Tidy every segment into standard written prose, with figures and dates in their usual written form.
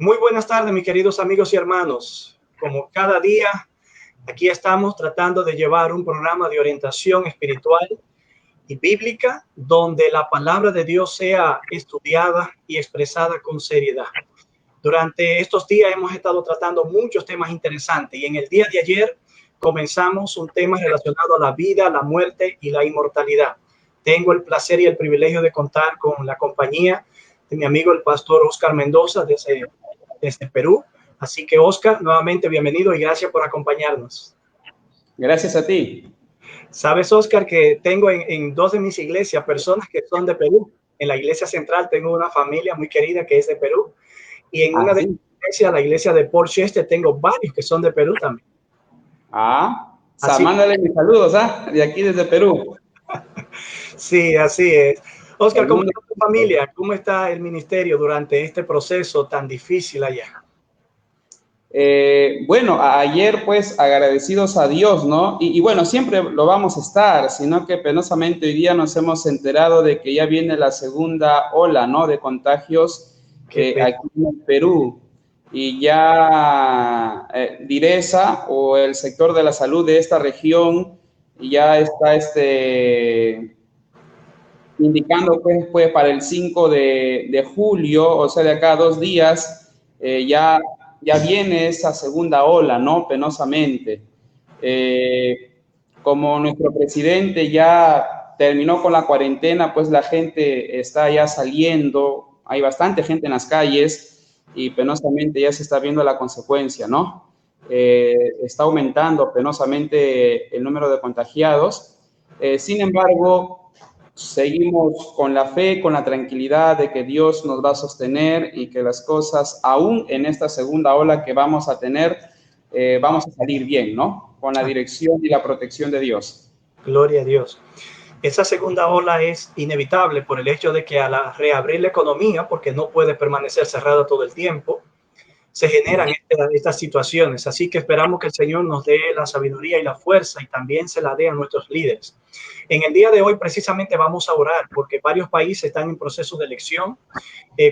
Muy buenas tardes, mis queridos amigos y hermanos. Como cada día, aquí estamos tratando de llevar un programa de orientación espiritual y bíblica donde la palabra de Dios sea estudiada y expresada con seriedad. Durante estos días hemos estado tratando muchos temas interesantes y en el día de ayer comenzamos un tema relacionado a la vida, la muerte y la inmortalidad. Tengo el placer y el privilegio de contar con la compañía de mi amigo el pastor Oscar Mendoza desde Perú. Así que Oscar, nuevamente bienvenido y gracias por acompañarnos. Gracias a ti. Sabes, Oscar, que tengo en dos de mis iglesias personas que son de Perú. En la iglesia central tengo una familia muy querida que es de Perú. Y en una de las iglesias, la iglesia de Port Chester, tengo varios que son de Perú también. Mándale mis saludos, de aquí desde Perú. Sí, así es. Oscar, ¿cómo está tu familia? ¿Cómo está el ministerio durante este proceso tan difícil allá? Bueno, ayer pues agradecidos a Dios, ¿no? Y bueno, siempre lo vamos a estar, sino que penosamente hoy día nos hemos enterado de que ya viene la segunda ola, ¿no? De contagios aquí en Perú. Y ya Direza o el sector de la salud de esta región ya está indicando pues para el 5 de julio, o sea, de acá a 2 días, ya viene esa segunda ola, ¿no? Penosamente. Como nuestro presidente ya terminó con la cuarentena, pues la gente está ya saliendo, hay bastante gente en las calles y penosamente ya se está viendo la consecuencia, ¿no? Está aumentando penosamente el número de contagiados. Sin embargo, seguimos con la fe, con la tranquilidad de que Dios nos va a sostener y que las cosas, aún en esta segunda ola que vamos a tener, vamos a salir bien, ¿no? Con la dirección y la protección de Dios. Gloria a Dios. Esa segunda ola es inevitable por el hecho de que al reabrir la economía, porque no puede permanecer cerrada todo el tiempo, se generan estas situaciones. Así que esperamos que el Señor nos dé la sabiduría y la fuerza y también se la dé a nuestros líderes. En el día de hoy precisamente vamos a orar porque varios países están en proceso de elección,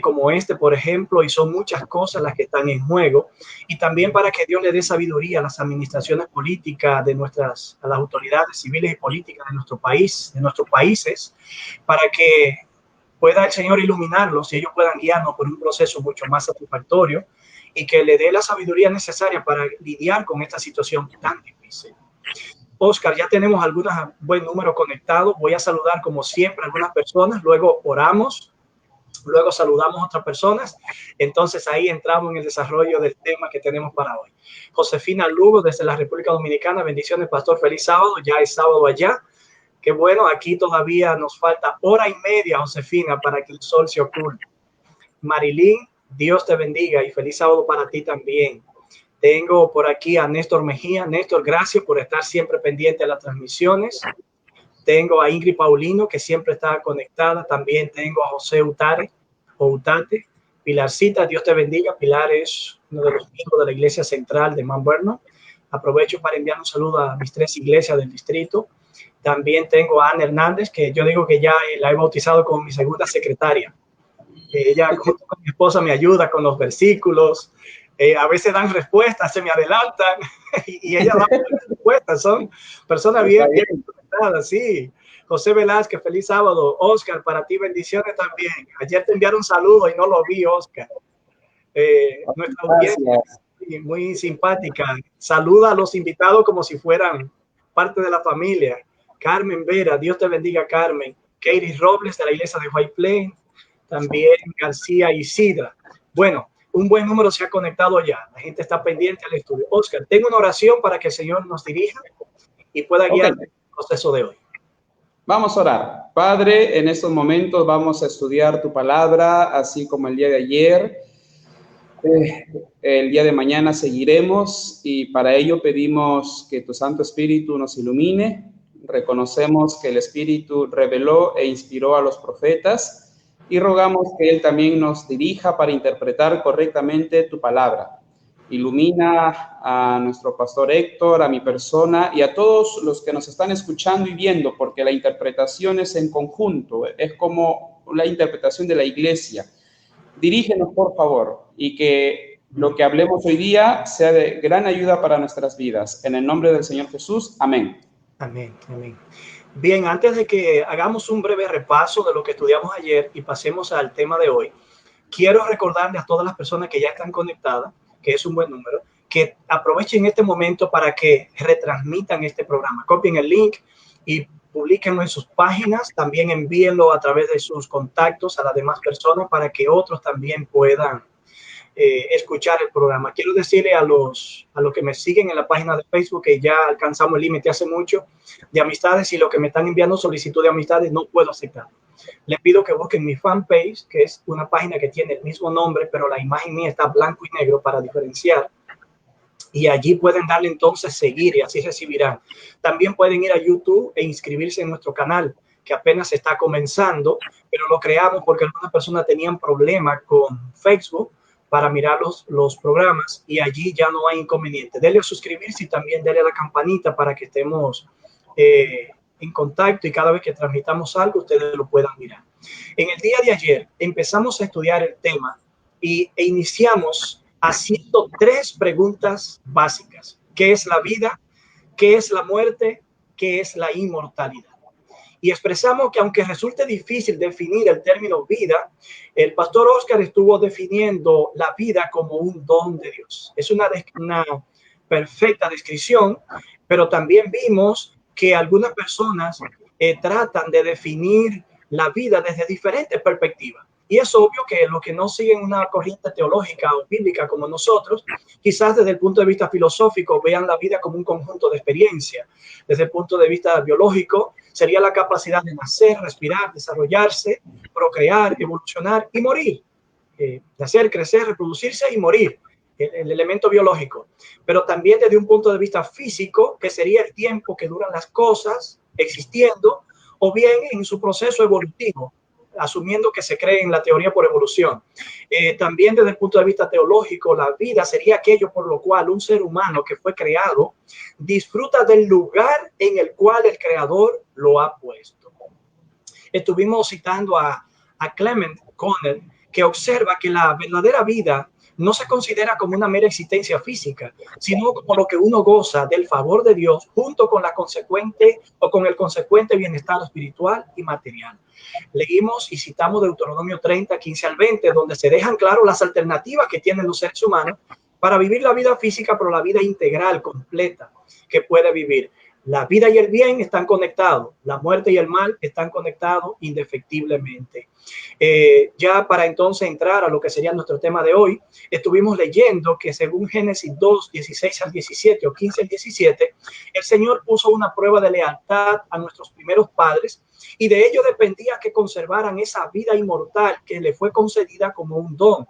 como este, por ejemplo, y son muchas cosas las que están en juego. Y también para que Dios le dé sabiduría a las administraciones políticas a las autoridades civiles y políticas de nuestro país, de nuestros países, para que pueda el Señor iluminarlos y ellos puedan guiarnos por un proceso mucho más satisfactorio y que le dé la sabiduría necesaria para lidiar con esta situación tan difícil. Oscar, ya tenemos buen número conectado. Voy a saludar como siempre a algunas personas, luego oramos, luego saludamos a otras personas. Entonces ahí entramos en el desarrollo del tema que tenemos para hoy. Josefina Lugo desde la República Dominicana. Bendiciones, pastor. Feliz sábado. Ya es sábado allá. Qué bueno, aquí todavía nos falta hora y media, Josefina, para que el sol se oculte. Marilyn, Dios te bendiga y feliz sábado para ti también. Tengo por aquí a Néstor Mejía. Néstor, gracias por estar siempre pendiente de las transmisiones. Tengo a Ingrid Paulino, que siempre está conectada. También tengo a José Utate. Pilarcita, Dios te bendiga. Pilar es uno de los miembros de la iglesia central de Mount Vernon. Aprovecho para enviar un saludo a mis 3 iglesias del distrito. También tengo a Ana Hernández, que yo digo que ya la he bautizado como mi segunda secretaria. Ella junto con mi esposa me ayuda con los versículos. A veces dan respuestas, se me adelantan y ella da respuestas. Son personas bien conectadas, sí. José Velázquez, feliz sábado. Oscar, para ti bendiciones también. Ayer te enviaron un saludo y no lo vi, Oscar. Nuestra audiencia muy simpática. Saluda a los invitados como si fueran parte de la familia. Carmen Vera, Dios te bendiga, Carmen. Katie Robles de la iglesia de White Plains. También García Isidra. Bueno, un buen número se ha conectado ya. La gente está pendiente al estudio. Oscar, tengo una oración para que el Señor nos dirija y pueda guiar el proceso de hoy. Vamos a orar. Padre, en estos momentos vamos a estudiar tu palabra, así como el día de ayer. El día de mañana seguiremos y para ello pedimos que tu Santo Espíritu nos ilumine. Reconocemos que el Espíritu reveló e inspiró a los profetas y rogamos que Él también nos dirija para interpretar correctamente tu palabra. Ilumina a nuestro pastor Héctor, a mi persona y a todos los que nos están escuchando y viendo, porque la interpretación es en conjunto, es como la interpretación de la iglesia. Dirígenos, por favor, y que lo que hablemos hoy día sea de gran ayuda para nuestras vidas. En el nombre del Señor Jesús, amén. Amén, amén. Bien, antes de que hagamos un breve repaso de lo que estudiamos ayer y pasemos al tema de hoy, quiero recordarle a todas las personas que ya están conectadas, que es un buen número, que aprovechen este momento para que retransmitan este programa. Copien el link y publíquenlo en sus páginas. También envíenlo a través de sus contactos a las demás personas para que otros también puedan escuchar el programa. Quiero decirle a los que me siguen en la página de Facebook que ya alcanzamos el límite hace mucho de amistades, y los que me están enviando solicitud de amistades no puedo aceptar. Les pido que busquen mi fanpage, que es una página que tiene el mismo nombre, pero la imagen mía está blanco y negro para diferenciar. Y allí pueden darle entonces seguir y así recibirán. También pueden ir a YouTube e inscribirse en nuestro canal, que apenas está comenzando, pero lo creamos porque algunas personas tenían problemas con Facebook para mirar los programas, y allí ya no hay inconveniente. Denle a suscribirse y también denle a la campanita para que estemos en contacto y cada vez que transmitamos algo ustedes lo puedan mirar. En el día de ayer empezamos a estudiar el tema e iniciamos haciendo 3 preguntas básicas. ¿Qué es la vida? ¿Qué es la muerte? ¿Qué es la inmortalidad? Y expresamos que aunque resulte difícil definir el término vida, el pastor Oscar estuvo definiendo la vida como un don de Dios. Es una perfecta descripción, pero también vimos que algunas personas tratan de definir la vida desde diferentes perspectivas. Y es obvio que los que no siguen una corriente teológica o bíblica como nosotros, quizás desde el punto de vista filosófico vean la vida como un conjunto de experiencias. Desde el punto de vista biológico, sería la capacidad de nacer, respirar, desarrollarse, procrear, evolucionar y morir. Nacer, crecer, reproducirse y morir. El elemento biológico. Pero también desde un punto de vista físico, que sería el tiempo que duran las cosas existiendo, o bien en su proceso evolutivo, asumiendo que se cree en la teoría por evolución. También desde el punto de vista teológico, la vida sería aquello por lo cual un ser humano que fue creado disfruta del lugar en el cual el creador lo ha puesto. Estuvimos citando a Clement Conner, que observa que la verdadera vida no se considera como una mera existencia física, sino como lo que uno goza del favor de Dios junto con la consecuente o con el consecuente bienestar espiritual y material. Leímos y citamos Deuteronomio 30, 15 al 20, donde se dejan claro las alternativas que tienen los seres humanos para vivir la vida física, pero la vida integral, completa, que puede vivir. La vida y el bien están conectados, la muerte y el mal están conectados indefectiblemente. Ya para entonces entrar a lo que sería nuestro tema de hoy, estuvimos leyendo que según Génesis 2, 16 al 17 o 15 al 17, el Señor puso una prueba de lealtad a nuestros primeros padres, y de ello dependía que conservaran esa vida inmortal que le fue concedida como un don.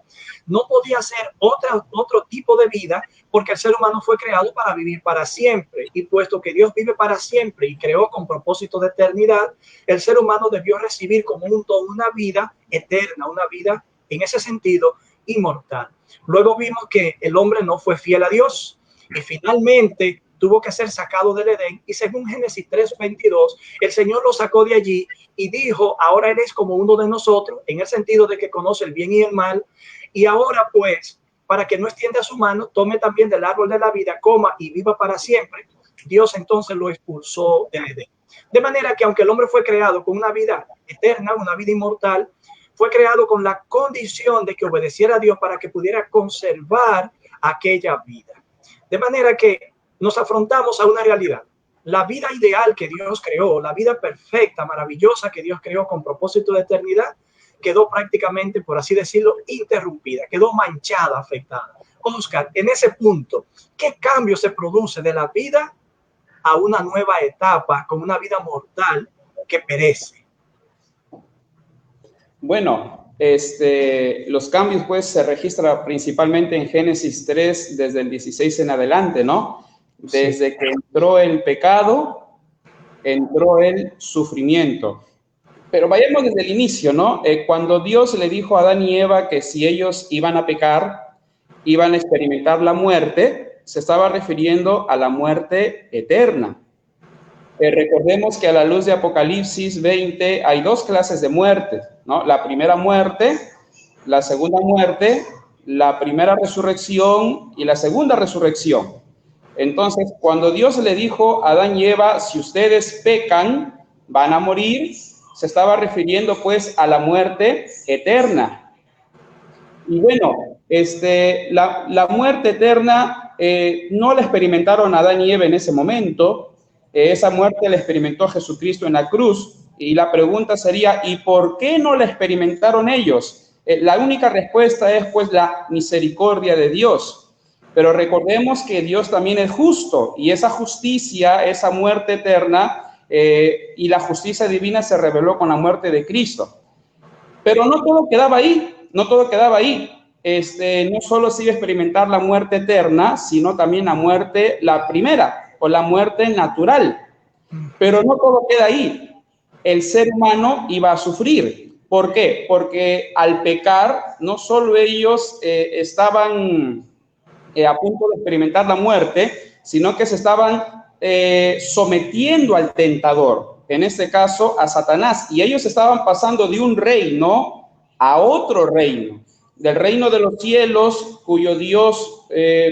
No podía ser otro tipo de vida, porque el ser humano fue creado para vivir para siempre, y puesto que Dios vive para siempre y creó con propósito de eternidad, el ser humano debió recibir como un don una vida eterna, una vida en ese sentido inmortal. Luego vimos que el hombre no fue fiel a Dios y finalmente tuvo que ser sacado del Edén, y según Génesis 3:22, el Señor lo sacó de allí y dijo: ahora eres como uno de nosotros, en el sentido de que conoce el bien y el mal, y ahora pues, para que no extienda su mano, tome también del árbol de la vida, coma y viva para siempre. Dios entonces lo expulsó del Edén. De manera que aunque el hombre fue creado con una vida eterna, una vida inmortal, fue creado con la condición de que obedeciera a Dios para que pudiera conservar aquella vida. De manera que nos afrontamos a una realidad. La vida ideal que Dios creó, la vida perfecta, maravillosa que Dios creó con propósito de eternidad, quedó prácticamente, por así decirlo, interrumpida, quedó manchada, afectada. Oscar, en ese punto, ¿qué cambio se produce de la vida a una nueva etapa con una vida mortal que perece? Bueno, los cambios pues se registran principalmente en Génesis 3 desde el 16 en adelante, ¿no? Desde que entró el pecado, entró el sufrimiento. Pero vayamos desde el inicio, ¿no? Cuando Dios le dijo a Adán y Eva que si ellos iban a pecar, iban a experimentar la muerte, se estaba refiriendo a la muerte eterna. Recordemos que a la luz de Apocalipsis 20 hay 2 clases de muerte, ¿no? La primera muerte la segunda muerte, la primera resurrección y la segunda resurrección. Entonces, cuando Dios le dijo a Adán y Eva, si ustedes pecan, van a morir, se estaba refiriendo pues a la muerte eterna. Y bueno, la muerte eterna no la experimentaron Adán y Eva en ese momento, esa muerte la experimentó Jesucristo en la cruz. Y la pregunta sería, ¿y por qué no la experimentaron ellos? La única respuesta es pues la misericordia de Dios. Pero recordemos que Dios también es justo y esa justicia, esa muerte eterna y la justicia divina se reveló con la muerte de Cristo. Pero no todo quedaba ahí, no todo quedaba ahí. No solo se iba a experimentar la muerte eterna, sino también la muerte, la primera, o la muerte natural. Pero no todo queda ahí. El ser humano iba a sufrir. ¿Por qué? Porque al pecar, no solo ellos estaban a punto de experimentar la muerte, sino que se estaban sometiendo al tentador, en este caso a Satanás, y ellos estaban pasando de un reino a otro reino, del reino de los cielos, cuyo Dios,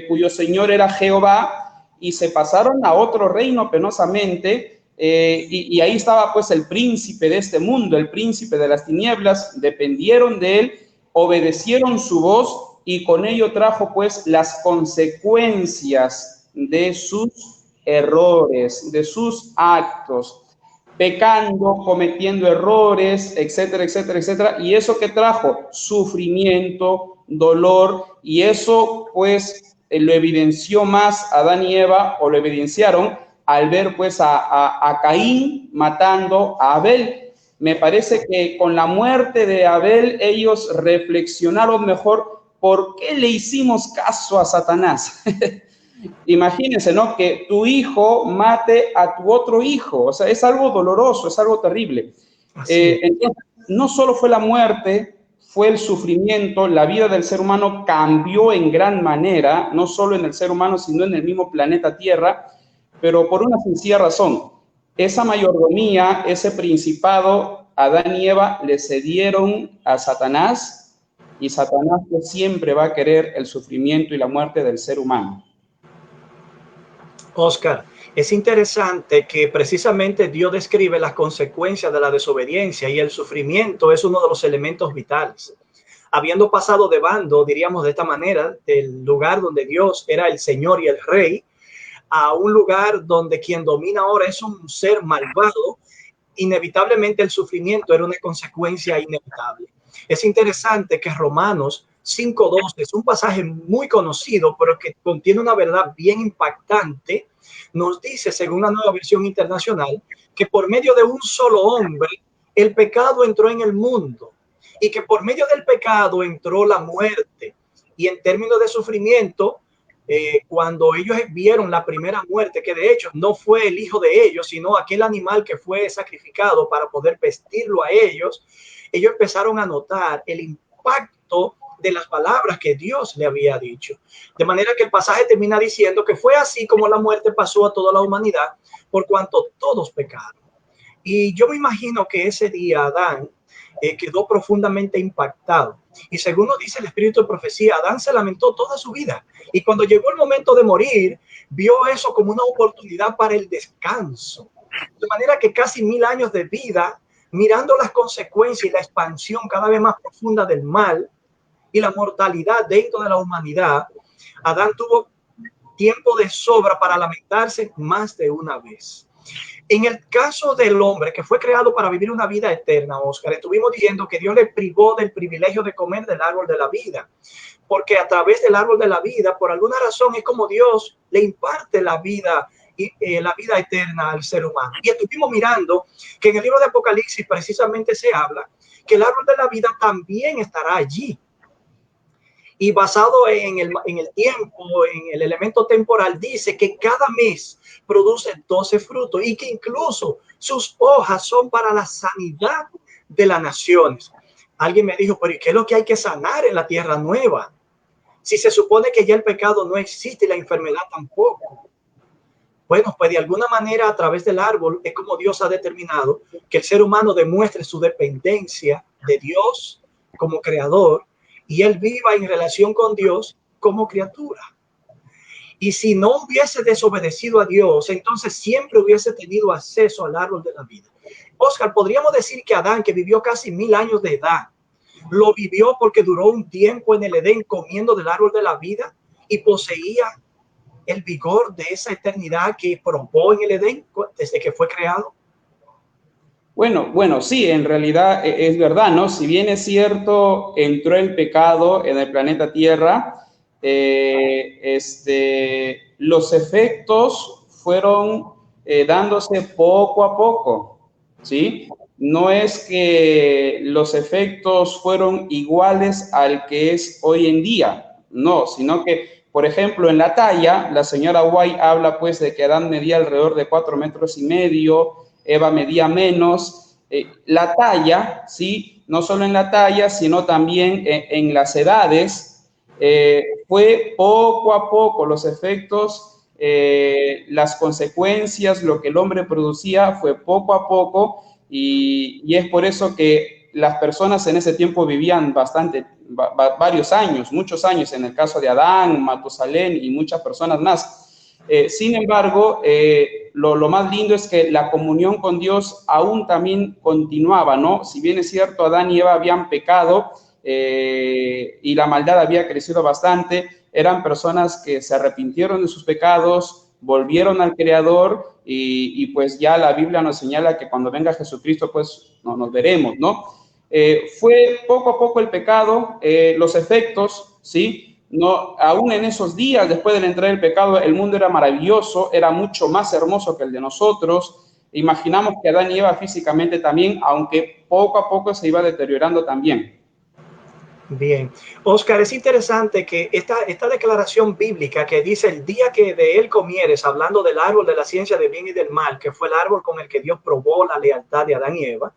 cuyo Señor era Jehová, y se pasaron a otro reino penosamente, y ahí estaba pues el príncipe de este mundo, el príncipe de las tinieblas, dependieron de él, obedecieron su voz, y con ello trajo pues las consecuencias de sus errores, de sus actos, pecando, cometiendo errores, etcétera, etcétera, etcétera. Y eso que trajo sufrimiento, dolor, y eso pues lo evidenció más Adán y Eva, o lo evidenciaron al ver pues a Caín matando a Abel. Me parece que con la muerte de Abel ellos reflexionaron mejor por qué le hicimos caso a Satanás. Imagínense, ¿no? Que tu hijo mate a tu otro hijo. O sea, es algo doloroso, es algo terrible. Entonces, no solo fue la muerte, fue el sufrimiento, la vida del ser humano cambió en gran manera, no solo en el ser humano, sino en el mismo planeta Tierra, pero por una sencilla razón. Esa mayordomía, ese principado, Adán y Eva le cedieron a Satanás, y Satanás pues siempre va a querer el sufrimiento y la muerte del ser humano. Oscar, es interesante que precisamente Dios describe las consecuencias de la desobediencia y el sufrimiento es uno de los elementos vitales. Habiendo pasado de bando, diríamos de esta manera, del lugar donde Dios era el Señor y el Rey, a un lugar donde quien domina ahora es un ser malvado, inevitablemente el sufrimiento era una consecuencia inevitable. Es interesante que Romanos 5:12 es un pasaje muy conocido, pero que contiene una verdad bien impactante. Nos dice, según la Nueva Versión Internacional, que por medio de un solo hombre el pecado entró en el mundo y que por medio del pecado entró la muerte. Y en términos de sufrimiento, cuando ellos vieron la primera muerte, que de hecho no fue el hijo de ellos, sino aquel animal que fue sacrificado para poder vestirlo a ellos, ellos empezaron a notar el impacto de las palabras que Dios le había dicho. De manera que el pasaje termina diciendo que fue así como la muerte pasó a toda la humanidad, por cuanto todos pecaron. Y yo me imagino que ese día Adán quedó profundamente impactado. Y según nos dice el espíritu de profecía, Adán se lamentó toda su vida. Y cuando llegó el momento de morir, vio eso como una oportunidad para el descanso. De manera que casi 1000 años de vida, mirando las consecuencias y la expansión cada vez más profunda del mal y la mortalidad dentro de la humanidad, Adán tuvo tiempo de sobra para lamentarse más de una vez. En el caso del hombre que fue creado para vivir una vida eterna, Oscar, estuvimos diciendo que Dios le privó del privilegio de comer del árbol de la vida, porque a través del árbol de la vida, por alguna razón, es como Dios le imparte la vida y la vida eterna al ser humano. Y estuvimos mirando que en el libro de Apocalipsis precisamente se habla que el árbol de la vida también estará allí. Y basado en el tiempo, en el elemento temporal, dice que cada mes produce 12 frutos y que incluso sus hojas son para la sanidad de las naciones. Alguien me dijo, pero ¿y qué es lo que hay que sanar en la tierra nueva? Si se supone que ya el pecado no existe y la enfermedad tampoco. Bueno, pues de alguna manera a través del árbol es como Dios ha determinado que el ser humano demuestre su dependencia de Dios como creador, y él viva en relación con Dios como criatura. Y si no hubiese desobedecido a Dios, entonces siempre hubiese tenido acceso al árbol de la vida. Oscar, podríamos decir que Adán, que vivió casi 1000 años de edad, lo vivió porque duró un tiempo en el Edén comiendo del árbol de la vida y poseía el vigor de esa eternidad que probó en el Edén desde que fue creado. Bueno, sí, en realidad es verdad, ¿no? Si bien es cierto, entró el pecado en el planeta Tierra, los efectos fueron dándose poco a poco, ¿sí? No es que los efectos fueron iguales al que es hoy en día, no, sino que, por ejemplo, en la talla, la señora White habla pues de que Adán medía alrededor de 4,5 metros, Eva medía menos. La talla, ¿sí? No solo en la talla, sino también en las edades, fue poco a poco los efectos, las consecuencias, lo que el hombre producía fue poco a poco, y es por eso que las personas en ese tiempo vivían varios años, muchos años, en el caso de Adán, Matusalén y muchas personas más. Sin embargo, lo más lindo es que la comunión con Dios aún también continuaba, ¿no? Si bien es cierto, Adán y Eva habían pecado y la maldad había crecido bastante, eran personas que se arrepintieron de sus pecados, volvieron al Creador y pues ya la Biblia nos señala que cuando venga Jesucristo, pues no, nos veremos, ¿no? Fue poco a poco el pecado, los efectos, ¿sí? No, aún en esos días, después de la entrada del pecado, el mundo era maravilloso, era mucho más hermoso que el de nosotros. Imaginamos que Adán y Eva físicamente también, aunque poco a poco se iba deteriorando también. Bien, Oscar, es interesante que esta declaración bíblica que dice el día que de él comieres, hablando del árbol de la ciencia del bien y del mal, que fue el árbol con el que Dios probó la lealtad de Adán y Eva,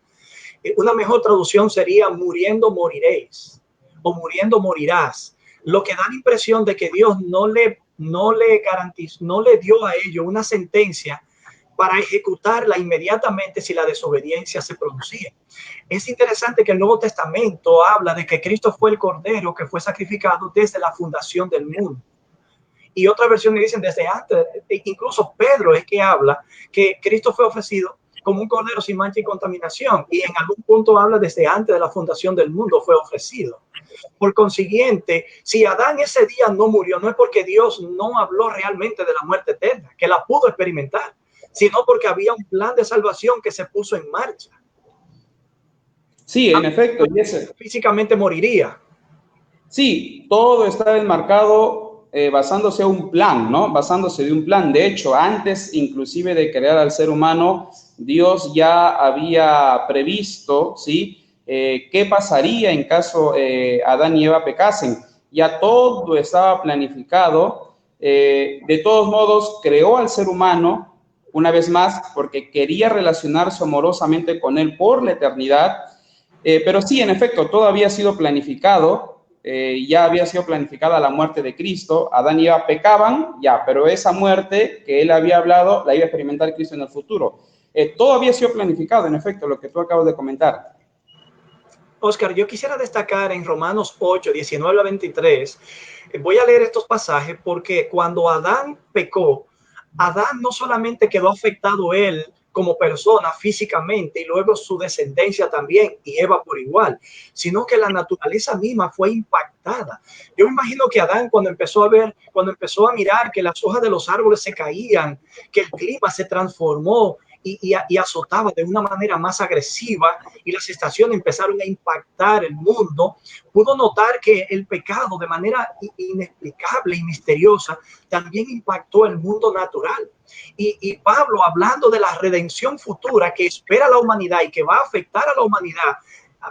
una mejor traducción sería muriendo moriréis o muriendo morirás, lo que da la impresión de que Dios no le garantizó, no le dio a ellos una sentencia para ejecutarla inmediatamente si la desobediencia se producía. Es interesante que el Nuevo Testamento habla de que Cristo fue el Cordero que fue sacrificado desde la fundación del mundo. Y otras versiones dicen desde antes, incluso Pedro es que habla que Cristo fue ofrecido como un cordero sin mancha y contaminación, y en algún punto habla desde antes de la fundación del mundo fue ofrecido. Por consiguiente, si Adán ese día no murió, no es porque Dios no habló realmente de la muerte eterna, que la pudo experimentar, sino porque había un plan de salvación que se puso en marcha. Sí, en efecto. Físicamente moriría. Sí, todo está enmarcado basándose en un plan, ¿no? Basándose de un plan. De hecho, antes inclusive de crear al ser humano, Dios ya había previsto, ¿sí? ¿Qué pasaría en caso Adán y Eva pecasen? Ya todo estaba planificado. De todos modos, creó al ser humano, una vez más, porque quería relacionarse amorosamente con él por la eternidad. Pero sí, en efecto, todo había sido planificado. Ya había sido planificada la muerte de Cristo, Adán y Eva pecaban, ya, pero esa muerte que él había hablado la iba a experimentar Cristo en el futuro. Todo había sido planificado, en efecto, lo que tú acabas de comentar. Oscar, yo quisiera destacar en Romanos 8, 19 a 23, voy a leer estos pasajes porque cuando Adán pecó, Adán no solamente quedó afectado él como persona físicamente y luego su descendencia también y Eva por igual, sino que la naturaleza misma fue impactada. Yo me imagino que Adán cuando empezó a mirar que las hojas de los árboles se caían, que el clima se transformó y azotaba de una manera más agresiva y las estaciones empezaron a impactar el mundo, pudo notar que el pecado de manera inexplicable y misteriosa también impactó el mundo natural. Y Pablo, hablando de la redención futura que espera la humanidad y que va a afectar a la humanidad,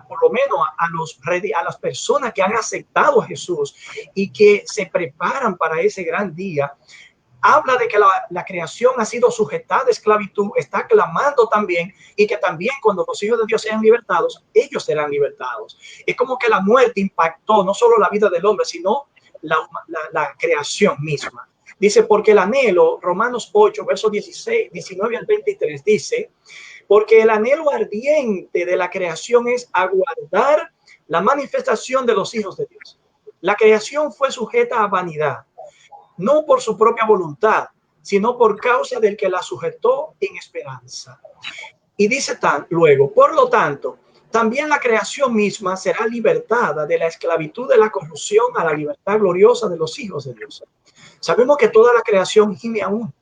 por lo menos a las personas que han aceptado a Jesús y que se preparan para ese gran día, habla de que la creación ha sido sujetada a esclavitud, está clamando también, y que también cuando los hijos de Dios sean libertados, ellos serán libertados. Es como que la muerte impactó no solo la vida del hombre, sino la creación misma. Dice, porque el anhelo, Romanos 8, versos 16, 19 al 23, dice, porque el anhelo ardiente de la creación es aguardar la manifestación de los hijos de Dios. La creación fue sujeta a vanidad, no por su propia voluntad, sino por causa del que la sujetó en esperanza. Y dice luego, por lo tanto, también la creación misma será libertada de la esclavitud de la corrupción a la libertad gloriosa de los hijos de Dios. Sabemos que toda la creación gime aún,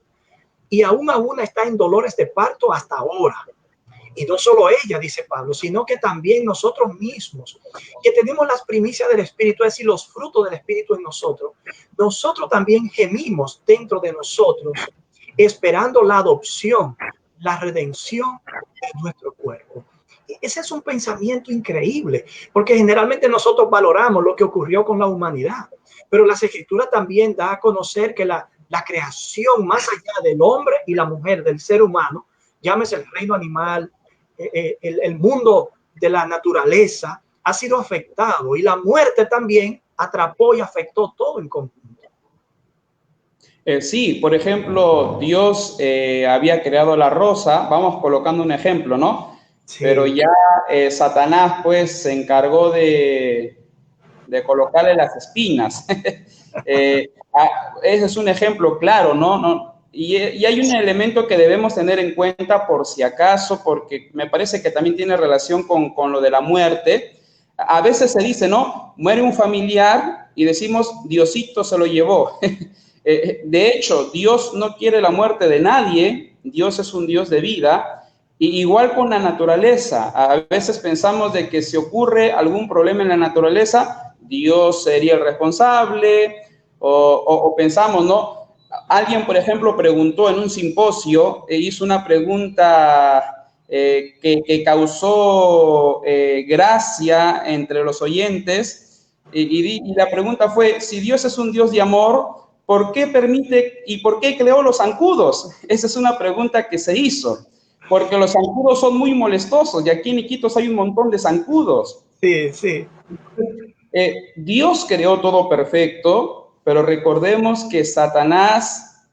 y aún está en dolores de parto hasta ahora. Y no solo ella, dice Pablo, sino que también nosotros mismos, que tenemos las primicias del Espíritu, es decir, los frutos del Espíritu en nosotros, nosotros también gemimos dentro de nosotros, esperando la adopción, la redención de nuestro cuerpo. Ese es un pensamiento increíble, porque generalmente nosotros valoramos lo que ocurrió con la humanidad, pero las Escrituras también da a conocer que la creación más allá del hombre y la mujer, del ser humano, llámese el reino animal, el mundo de la naturaleza, ha sido afectado, y la muerte también atrapó y afectó todo en conjunto. Sí, por ejemplo, Dios había creado la rosa, vamos colocando un ejemplo, ¿no? Sí. Pero ya Satanás pues se encargó de colocarle las espinas. Ese es un ejemplo claro, ¿no? Y hay un elemento que debemos tener en cuenta por si acaso, porque me parece que también tiene relación con lo de la muerte. A veces se dice, ¿no? Muere un familiar y decimos, Diosito se lo llevó. De hecho, Dios no quiere la muerte de nadie, Dios es un Dios de vida, y igual con la naturaleza. A veces pensamos de que si ocurre algún problema en la naturaleza, Dios sería el responsable, o pensamos, ¿no? Alguien, por ejemplo, preguntó en un simposio, hizo una pregunta que causó gracia entre los oyentes, y la pregunta fue, si Dios es un Dios de amor, ¿por qué permite y por qué creó los zancudos? Esa es una pregunta que se hizo, porque los zancudos son muy molestosos, y aquí en Iquitos hay un montón de zancudos. Sí, sí. Dios creó todo perfecto, pero recordemos que Satanás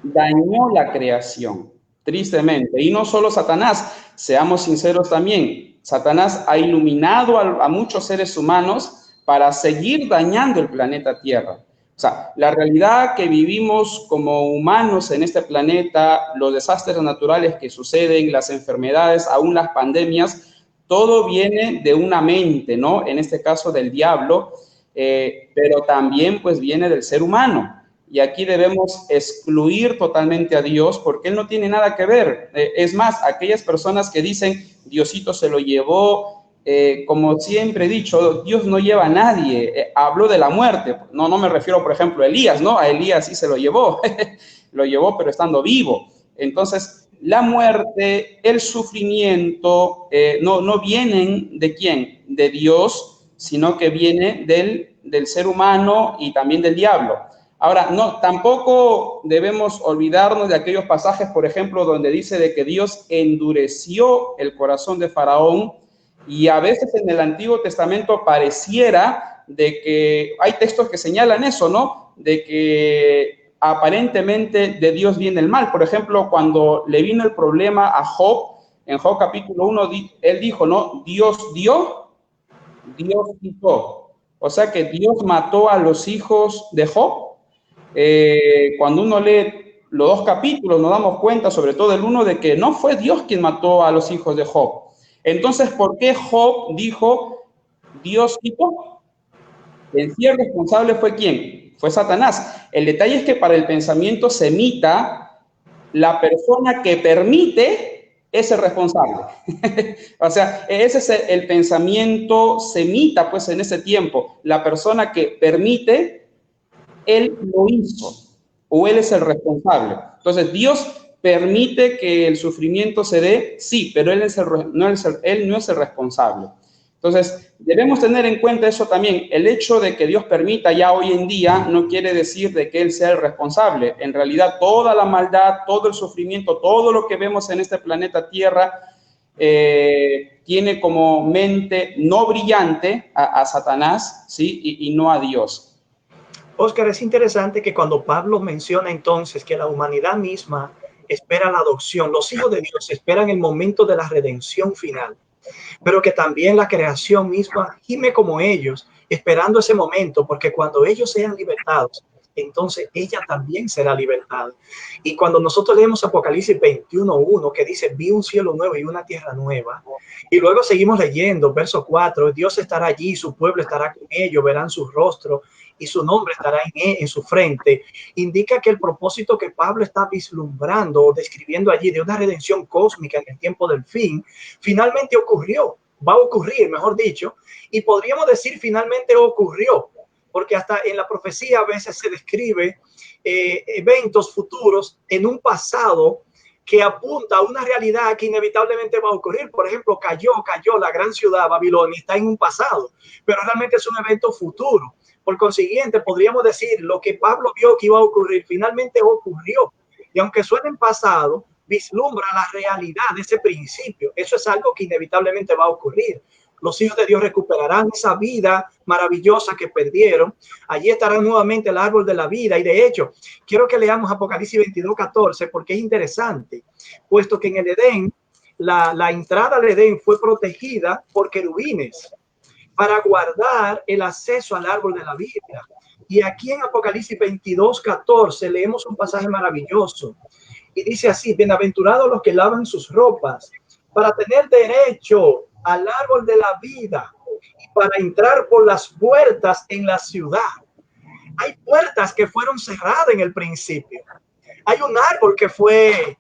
dañó la creación, tristemente. Y no solo Satanás, seamos sinceros también, Satanás ha iluminado a muchos seres humanos para seguir dañando el planeta Tierra. O sea, la realidad que vivimos como humanos en este planeta, los desastres naturales que suceden, las enfermedades, aún las pandemias, todo viene de una mente, ¿no? En este caso del diablo, pero también pues viene del ser humano. Y aquí debemos excluir totalmente a Dios porque Él no tiene nada que ver. Es más, aquellas personas que dicen, Diosito se lo llevó, como siempre he dicho, Dios no lleva a nadie. Habló de la muerte. No me refiero, por ejemplo, a Elías, ¿no? A Elías sí se lo llevó. Lo llevó, pero estando vivo. Entonces, la muerte, el sufrimiento, no vienen ¿de quién? De Dios, sino que viene del ser humano y también del diablo. Ahora, tampoco debemos olvidarnos de aquellos pasajes, por ejemplo, donde dice de que Dios endureció el corazón de Faraón, y a veces en el Antiguo Testamento pareciera de que hay textos que señalan eso, ¿no? De que aparentemente de Dios viene el mal. Por ejemplo, cuando le vino el problema a Job, en Job capítulo 1, él dijo, ¿no? Dios dio, Dios quitó. O sea que Dios mató a los hijos de Job. Cuando uno lee los dos capítulos nos damos cuenta, sobre todo el uno, de que no fue Dios quien mató a los hijos de Job. Entonces, ¿por qué Job dijo Dios quitó? En sí el responsable fue ¿quién? Fue Satanás. El detalle es que para el pensamiento semita, la persona que permite es el responsable. O sea, ese es el pensamiento semita, pues en ese tiempo. La persona que permite, él lo hizo, o él es el responsable. Entonces, Dios permite que el sufrimiento se dé, sí, pero él no es el responsable. Entonces, debemos tener en cuenta eso también. El hecho de que Dios permita ya hoy en día no quiere decir de que Él sea el responsable. En realidad, toda la maldad, todo el sufrimiento, todo lo que vemos en este planeta Tierra, tiene como mente no brillante a Satanás, ¿sí? Y no a Dios. Oscar, es interesante que cuando Pablo menciona entonces que la humanidad misma espera la adopción, los hijos de Dios esperan el momento de la redención final. pero que también la creación misma gime como ellos, esperando ese momento, porque cuando ellos sean libertados, entonces ella también será libertada. Y cuando nosotros leemos Apocalipsis 21:1, que dice, vi un cielo nuevo y una tierra nueva, y luego seguimos leyendo, verso 4, Dios estará allí, su pueblo estará con ellos, verán su rostro y su nombre estará en su frente, indica que el propósito que Pablo está vislumbrando o describiendo allí de una redención cósmica en el tiempo del fin, finalmente ocurrió, va a ocurrir, mejor dicho, y podríamos decir finalmente ocurrió, porque hasta en la profecía a veces se describe eventos futuros en un pasado que apunta a una realidad que inevitablemente va a ocurrir. Por ejemplo, cayó la gran ciudad Babilonia, está en un pasado, pero realmente es un evento futuro. Por consiguiente, podríamos decir lo que Pablo vio que iba a ocurrir, finalmente ocurrió. Y aunque suene en pasado, vislumbra la realidad de ese principio. Eso es algo que inevitablemente va a ocurrir. Los hijos de Dios recuperarán esa vida maravillosa que perdieron. Allí estará nuevamente el árbol de la vida. Y de hecho, quiero que leamos Apocalipsis 22:14 porque es interesante, puesto que en el Edén, la entrada al Edén fue protegida por querubines para guardar el acceso al árbol de la vida. Y aquí en Apocalipsis 22:14 leemos un pasaje maravilloso. Y dice así, bienaventurados los que lavan sus ropas para tener derecho al árbol de la vida y para entrar por las puertas en la ciudad. Hay puertas que fueron cerradas en el principio. Hay un árbol que fue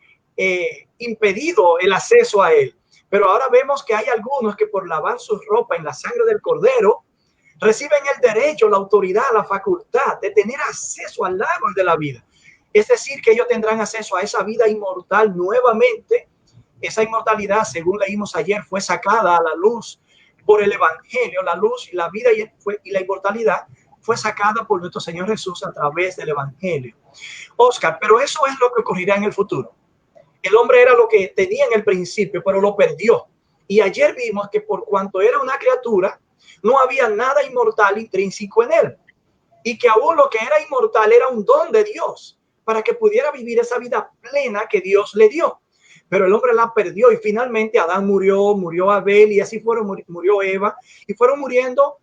impedido el acceso a él. Pero ahora vemos que hay algunos que por lavar sus ropas en la sangre del cordero reciben el derecho, la autoridad, la facultad de tener acceso al árbol de la vida. Es decir, que ellos tendrán acceso a esa vida inmortal nuevamente. Esa inmortalidad, según leímos ayer, fue sacada a la luz por el evangelio. La luz y la vida y la inmortalidad fue sacada por nuestro Señor Jesús a través del evangelio. Oscar, pero eso es lo que ocurrirá en el futuro. El hombre era lo que tenía en el principio, pero lo perdió. Y ayer vimos que por cuanto era una criatura, no había nada inmortal intrínseco en él. Y que aún lo que era inmortal era un don de Dios para que pudiera vivir esa vida plena que Dios le dio. Pero el hombre la perdió y finalmente Adán murió Abel y así murió Eva y fueron muriendo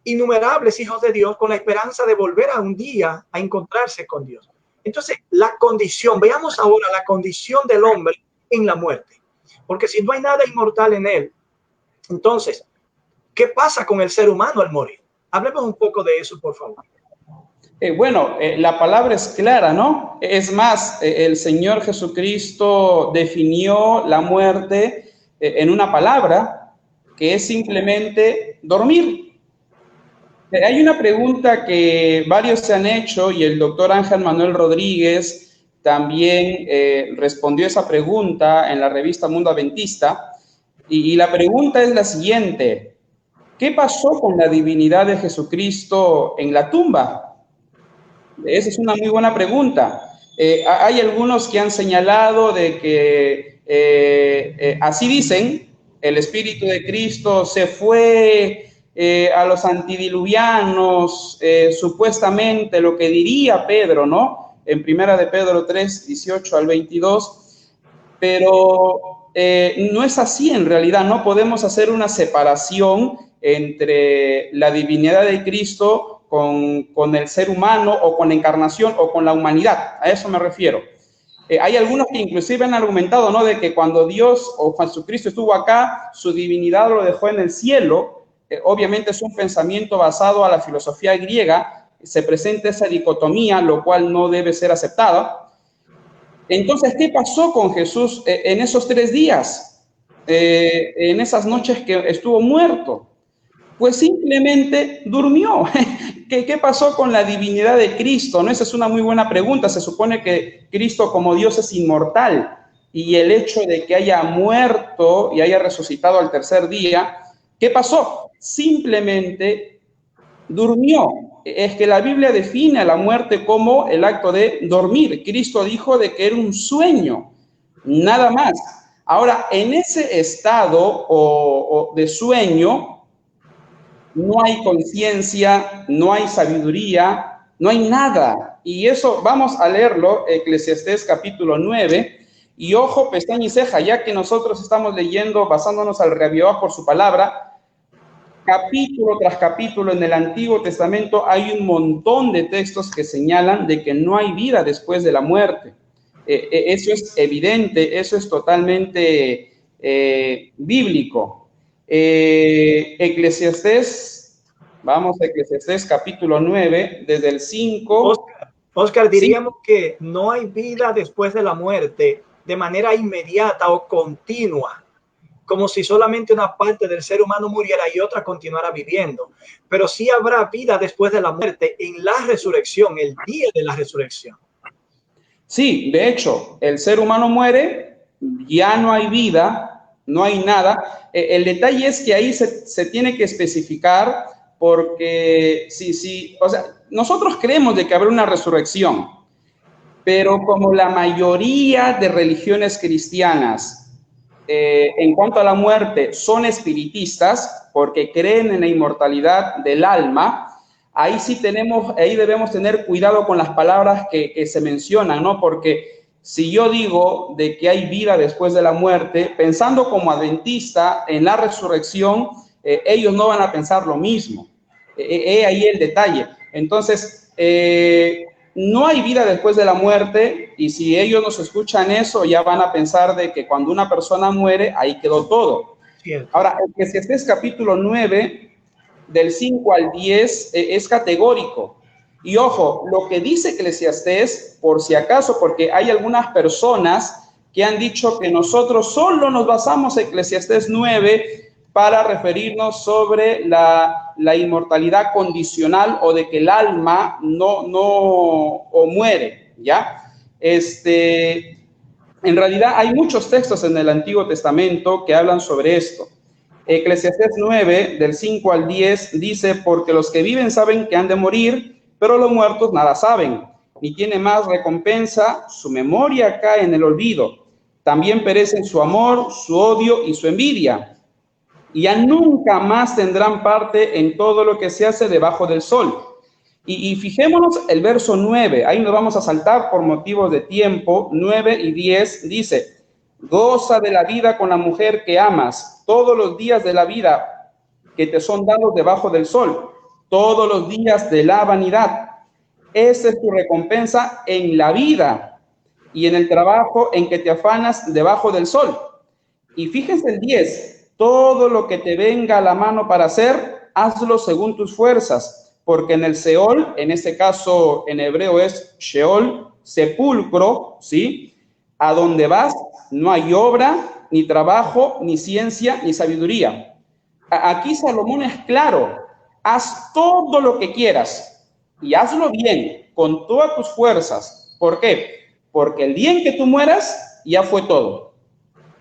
innumerables hijos de Dios con la esperanza de volver a un día a encontrarse con Dios. Entonces, la condición, veamos ahora la condición del hombre en la muerte. Porque si no hay nada inmortal en él, entonces, ¿qué pasa con el ser humano al morir? Hablemos un poco de eso, por favor. La palabra es clara, ¿no? Es más, el Señor Jesucristo definió la muerte en una palabra que es simplemente dormir. Hay una pregunta que varios se han hecho y el doctor Ángel Manuel Rodríguez también respondió esa pregunta en la revista Mundo Adventista y la pregunta es la siguiente: ¿qué pasó con la divinidad de Jesucristo en la tumba? Esa es una muy buena pregunta. Hay algunos que han señalado de que, así dicen, el Espíritu de Cristo se fue a los antediluvianos, supuestamente lo que diría Pedro, ¿no? En primera de Pedro 3, 18 al 22, pero no es así en realidad. No podemos hacer una separación entre la divinidad de Cristo con el ser humano o con la encarnación o con la humanidad. A eso me refiero. Hay algunos que inclusive han argumentado, ¿no?, de que cuando Dios o Jesucristo estuvo acá, su divinidad lo dejó en el cielo. Obviamente es un pensamiento basado a la filosofía griega. Se presenta esa dicotomía, lo cual no debe ser aceptada. Entonces, ¿qué pasó con Jesús en esos 3 días? En esas noches que estuvo muerto. Pues simplemente durmió. ¿Qué pasó con la divinidad de Cristo? ¿No? Esa es una muy buena pregunta. Se supone que Cristo como Dios es inmortal y el hecho de que haya muerto y haya resucitado al tercer día, ¿qué pasó? Simplemente durmió. Es que la Biblia define a la muerte como el acto de dormir. Cristo dijo de que era un sueño, nada más. Ahora, en ese estado o de sueño, no hay conciencia, no hay sabiduría, no hay nada. Y eso vamos a leerlo, Eclesiastés capítulo 9, Y ojo, pestaña y ceja, ya que nosotros estamos leyendo, basándonos al reavivado por su palabra, capítulo tras capítulo en el Antiguo Testamento hay un montón de textos que señalan de que no hay vida después de la muerte. Eso es evidente, eso es totalmente bíblico. Eclesiastés, vamos a Eclesiastés capítulo 9, desde el 5. Oscar, diríamos que no hay vida después de la muerte de manera inmediata o continua, como si solamente una parte del ser humano muriera y otra continuara viviendo. Pero sí habrá vida después de la muerte en la resurrección, el día de la resurrección. Sí, de hecho, el ser humano muere, ya no hay vida, no hay nada. El detalle es que ahí se tiene que especificar porque sí, o sea, nosotros creemos de que habrá una resurrección, pero como la mayoría de religiones cristianas en cuanto a la muerte son espiritistas porque creen en la inmortalidad del alma, ahí sí ahí debemos tener cuidado con las palabras que se mencionan, ¿no? Porque si yo digo de que hay vida después de la muerte, pensando como adventista en la resurrección, ellos no van a pensar lo mismo. Ahí el detalle. Entonces, no hay vida después de la muerte, y si ellos nos escuchan eso, ya van a pensar de que cuando una persona muere, ahí quedó todo. Cierto. Ahora, Eclesiastés capítulo 9, del 5 al 10, es categórico. Y ojo, lo que dice Eclesiastés, por si acaso, porque hay algunas personas que han dicho que nosotros solo nos basamos en Eclesiastés 9 para referirnos sobre la inmortalidad condicional o de que el alma no muere, ¿ya? En realidad hay muchos textos en el Antiguo Testamento que hablan sobre esto. Eclesiastés 9, del 5 al 10, dice, porque los que viven saben que han de morir, pero los muertos nada saben, ni tiene más recompensa, su memoria cae en el olvido. También perecen su amor, su odio y su envidia. Y ya nunca más tendrán parte en todo lo que se hace debajo del sol. Y fijémonos el verso 9, ahí nos vamos a saltar por motivos de tiempo. 9 y 10 dice, goza de la vida con la mujer que amas, todos los días de la vida que te son dados debajo del sol, todos los días de la vanidad. Esa es tu recompensa en la vida y en el trabajo en que te afanas debajo del sol. Y fíjense el 10, todo lo que te venga a la mano para hacer, hazlo según tus fuerzas, porque en el Seol, en este caso en hebreo es Sheol, sepulcro, ¿sí? A donde vas no hay obra, ni trabajo, ni ciencia, ni sabiduría. Aquí Salomón es claro, haz todo lo que quieras y hazlo bien, con todas tus fuerzas. ¿Por qué? Porque el día en que tú mueras, ya fue todo.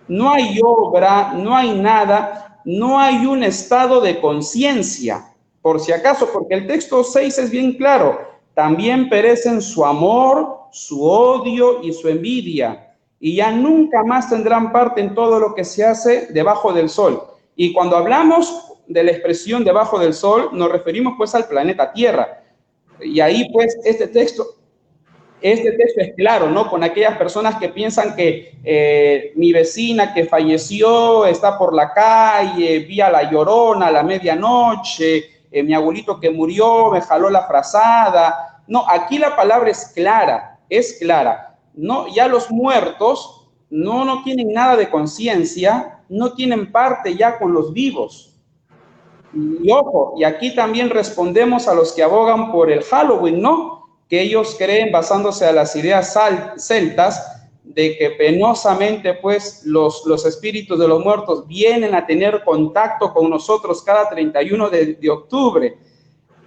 No hay obra, no hay nada, no hay un estado de conciencia, por si acaso, porque el texto 6 es bien claro, también perecen su amor, su odio y su envidia, y ya nunca más tendrán parte en todo lo que se hace debajo del sol. Y cuando hablamos de la expresión debajo del sol, nos referimos pues al planeta Tierra, y ahí pues este texto es claro, ¿no? Con aquellas personas que piensan que mi vecina que falleció está por la calle, vi a la Llorona a la medianoche, mi abuelito que murió me jaló la frazada. No, aquí la palabra es clara, es clara. No, ya los muertos no tienen nada de conciencia, no tienen parte ya con los vivos. Y ojo, y aquí también respondemos a los que abogan por el Halloween, ¿no? Que ellos creen, basándose a las ideas celtas, de que penosamente pues los espíritus de los muertos vienen a tener contacto con nosotros cada 31 de octubre.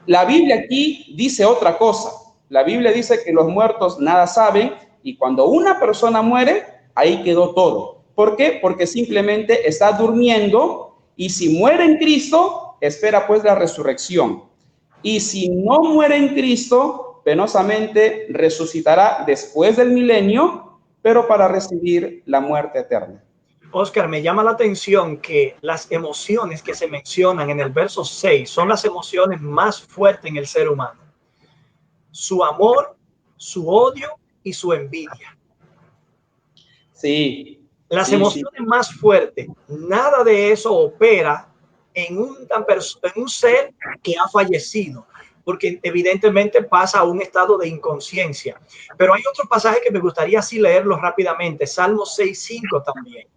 La Biblia aquí dice otra cosa. La Biblia dice que los muertos nada saben y cuando una persona muere, ahí quedó todo. ¿Por qué? Porque simplemente está durmiendo y si muere en Cristo, espera pues la resurrección. Y si no muere en Cristo, penosamente resucitará después del milenio, pero para recibir la muerte eterna. Oscar, me llama la atención que las emociones que se mencionan en el verso 6 son las emociones más fuertes en el ser humano. Su amor, su odio y su envidia. Sí. Las emociones más fuertes, nada de eso opera en un ser que ha fallecido, porque evidentemente pasa a un estado de inconsciencia. Pero hay otro pasaje que me gustaría así leerlo rápidamente, Salmo 6:5 también.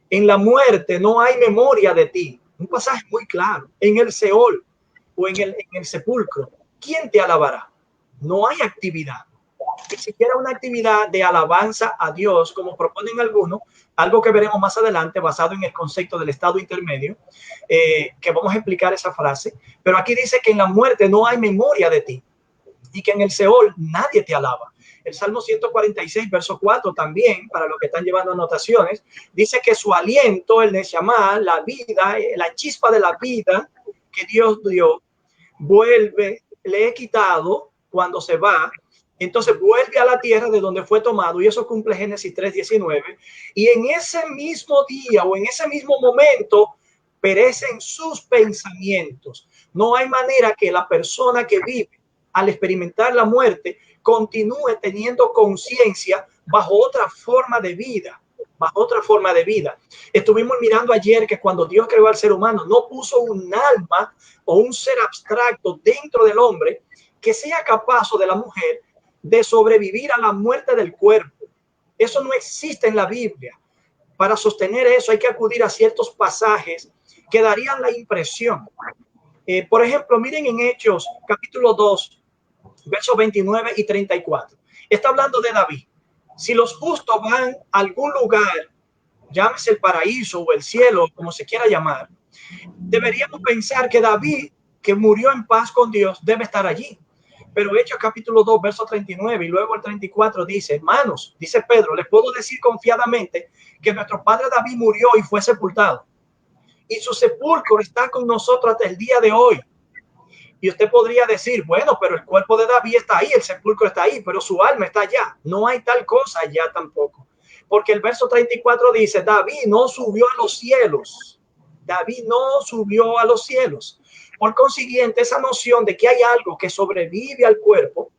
En la muerte no hay memoria de ti. Un pasaje muy claro. En el Seol o en el sepulcro, ¿quién te alabará? No hay actividad, ni siquiera una actividad de alabanza a Dios, como proponen algunos, algo que veremos más adelante basado en el concepto del estado intermedio, que vamos a explicar esa frase. Pero aquí dice que en la muerte no hay memoria de ti y que en el Seol nadie te alaba. El Salmo 146, verso 4 también, para los que están llevando anotaciones, dice que su aliento, el Neshama, la vida, la chispa de la vida que Dios dio, vuelve, le he quitado cuando se va, entonces vuelve a la tierra de donde fue tomado, y eso cumple Génesis 3:19, y en ese mismo día o en ese mismo momento perecen sus pensamientos. No hay manera que la persona que vive al experimentar la muerte continúe teniendo conciencia bajo otra forma de vida, bajo otra forma de vida. Estuvimos mirando ayer que cuando Dios creó al ser humano, no puso un alma o un ser abstracto dentro del hombre que sea capaz, o de la mujer, de sobrevivir a la muerte del cuerpo. Eso no existe en la Biblia. Para sostener eso hay que acudir a ciertos pasajes que darían la impresión. Por ejemplo, miren en Hechos capítulo 2, versos 29 y 34. Está hablando de David. Si los justos van a algún lugar, llámese el paraíso o el cielo, como se quiera llamar, deberíamos pensar que David, que murió en paz con Dios, debe estar allí. Pero Hechos capítulo 2, verso 39 y luego el 34 dice: hermanos, dice Pedro, les puedo decir confiadamente que nuestro padre David murió y fue sepultado, y su sepulcro está con nosotros hasta el día de hoy. Y usted podría decir, bueno, pero el cuerpo de David está ahí, el sepulcro está ahí, pero su alma está allá. No hay tal cosa allá tampoco. Porque el verso 34 dice, David no subió a los cielos. David no subió a los cielos. Por consiguiente, esa noción de que hay algo que sobrevive al cuerpo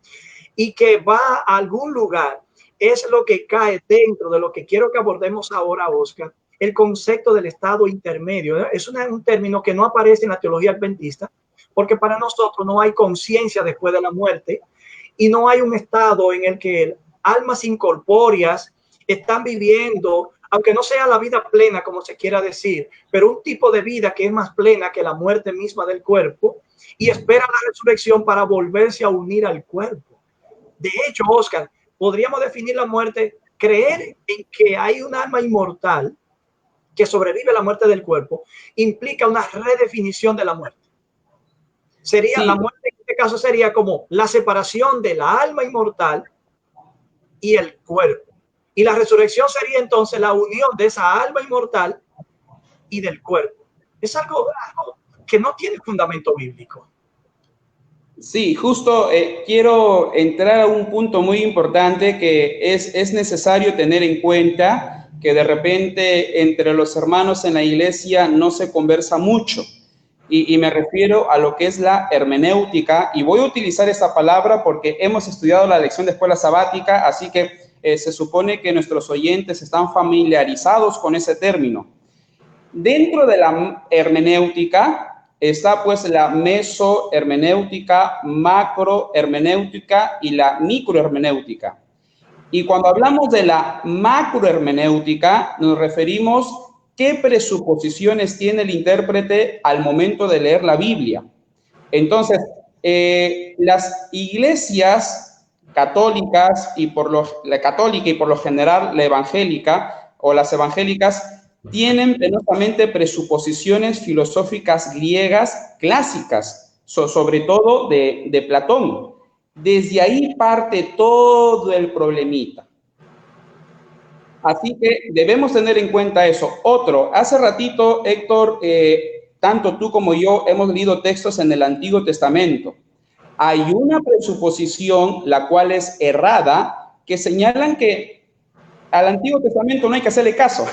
y que va a algún lugar es lo que cae dentro de lo que quiero que abordemos ahora, Oscar, el concepto del estado intermedio. Es un término que no aparece en la teología adventista, porque para nosotros no hay conciencia después de la muerte y no hay un estado en el que almas incorpóreas están viviendo, aunque no sea la vida plena, como se quiera decir, pero un tipo de vida que es más plena que la muerte misma del cuerpo, y espera la resurrección para volverse a unir al cuerpo. De hecho, Oscar, podríamos definir la muerte, creer en que hay un alma inmortal que sobrevive a la muerte del cuerpo, implica una redefinición de la muerte. Sería sí. La muerte en este caso sería como la separación de la alma inmortal y el cuerpo. Y la resurrección sería entonces la unión de esa alma inmortal y del cuerpo. Es algo que no tiene fundamento bíblico. Sí, justo quiero entrar a un punto muy importante que es necesario tener en cuenta, que de repente entre los hermanos en la iglesia no se conversa mucho. Y me refiero a lo que es la hermenéutica, y voy a utilizar esa palabra porque hemos estudiado la lección de escuela sabática, así que se supone que nuestros oyentes están familiarizados con ese término. Dentro de la hermenéutica está pues la mesohermenéutica, macrohermenéutica y la microhermenéutica. Y cuando hablamos de la macrohermenéutica nos referimos ¿qué presuposiciones tiene el intérprete al momento de leer la Biblia? Entonces, las iglesias católicas la católica y por lo general la evangélica o las evangélicas tienen penosamente presuposiciones filosóficas griegas clásicas, sobre todo de Platón. Desde ahí parte todo el problemita. Así que debemos tener en cuenta eso. Otro, hace ratito, Héctor, tanto tú como yo hemos leído textos en el Antiguo Testamento. Hay una presuposición, la cual es errada, que señalan que al Antiguo Testamento no hay que hacerle caso.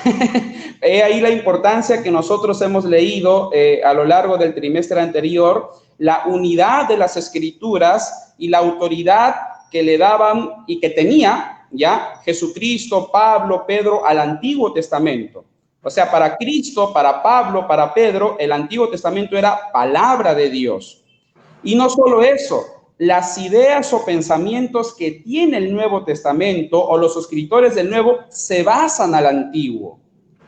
Ahí la importancia que nosotros hemos leído a lo largo del trimestre anterior, la unidad de las Escrituras y la autoridad que le daban y que tenía ¿ya? Jesucristo, Pablo, Pedro, al Antiguo Testamento. O sea, para Cristo, para Pablo, para Pedro, el Antiguo Testamento era palabra de Dios. Y no solo eso, las ideas o pensamientos que tiene el Nuevo Testamento o los escritores del Nuevo se basan al Antiguo.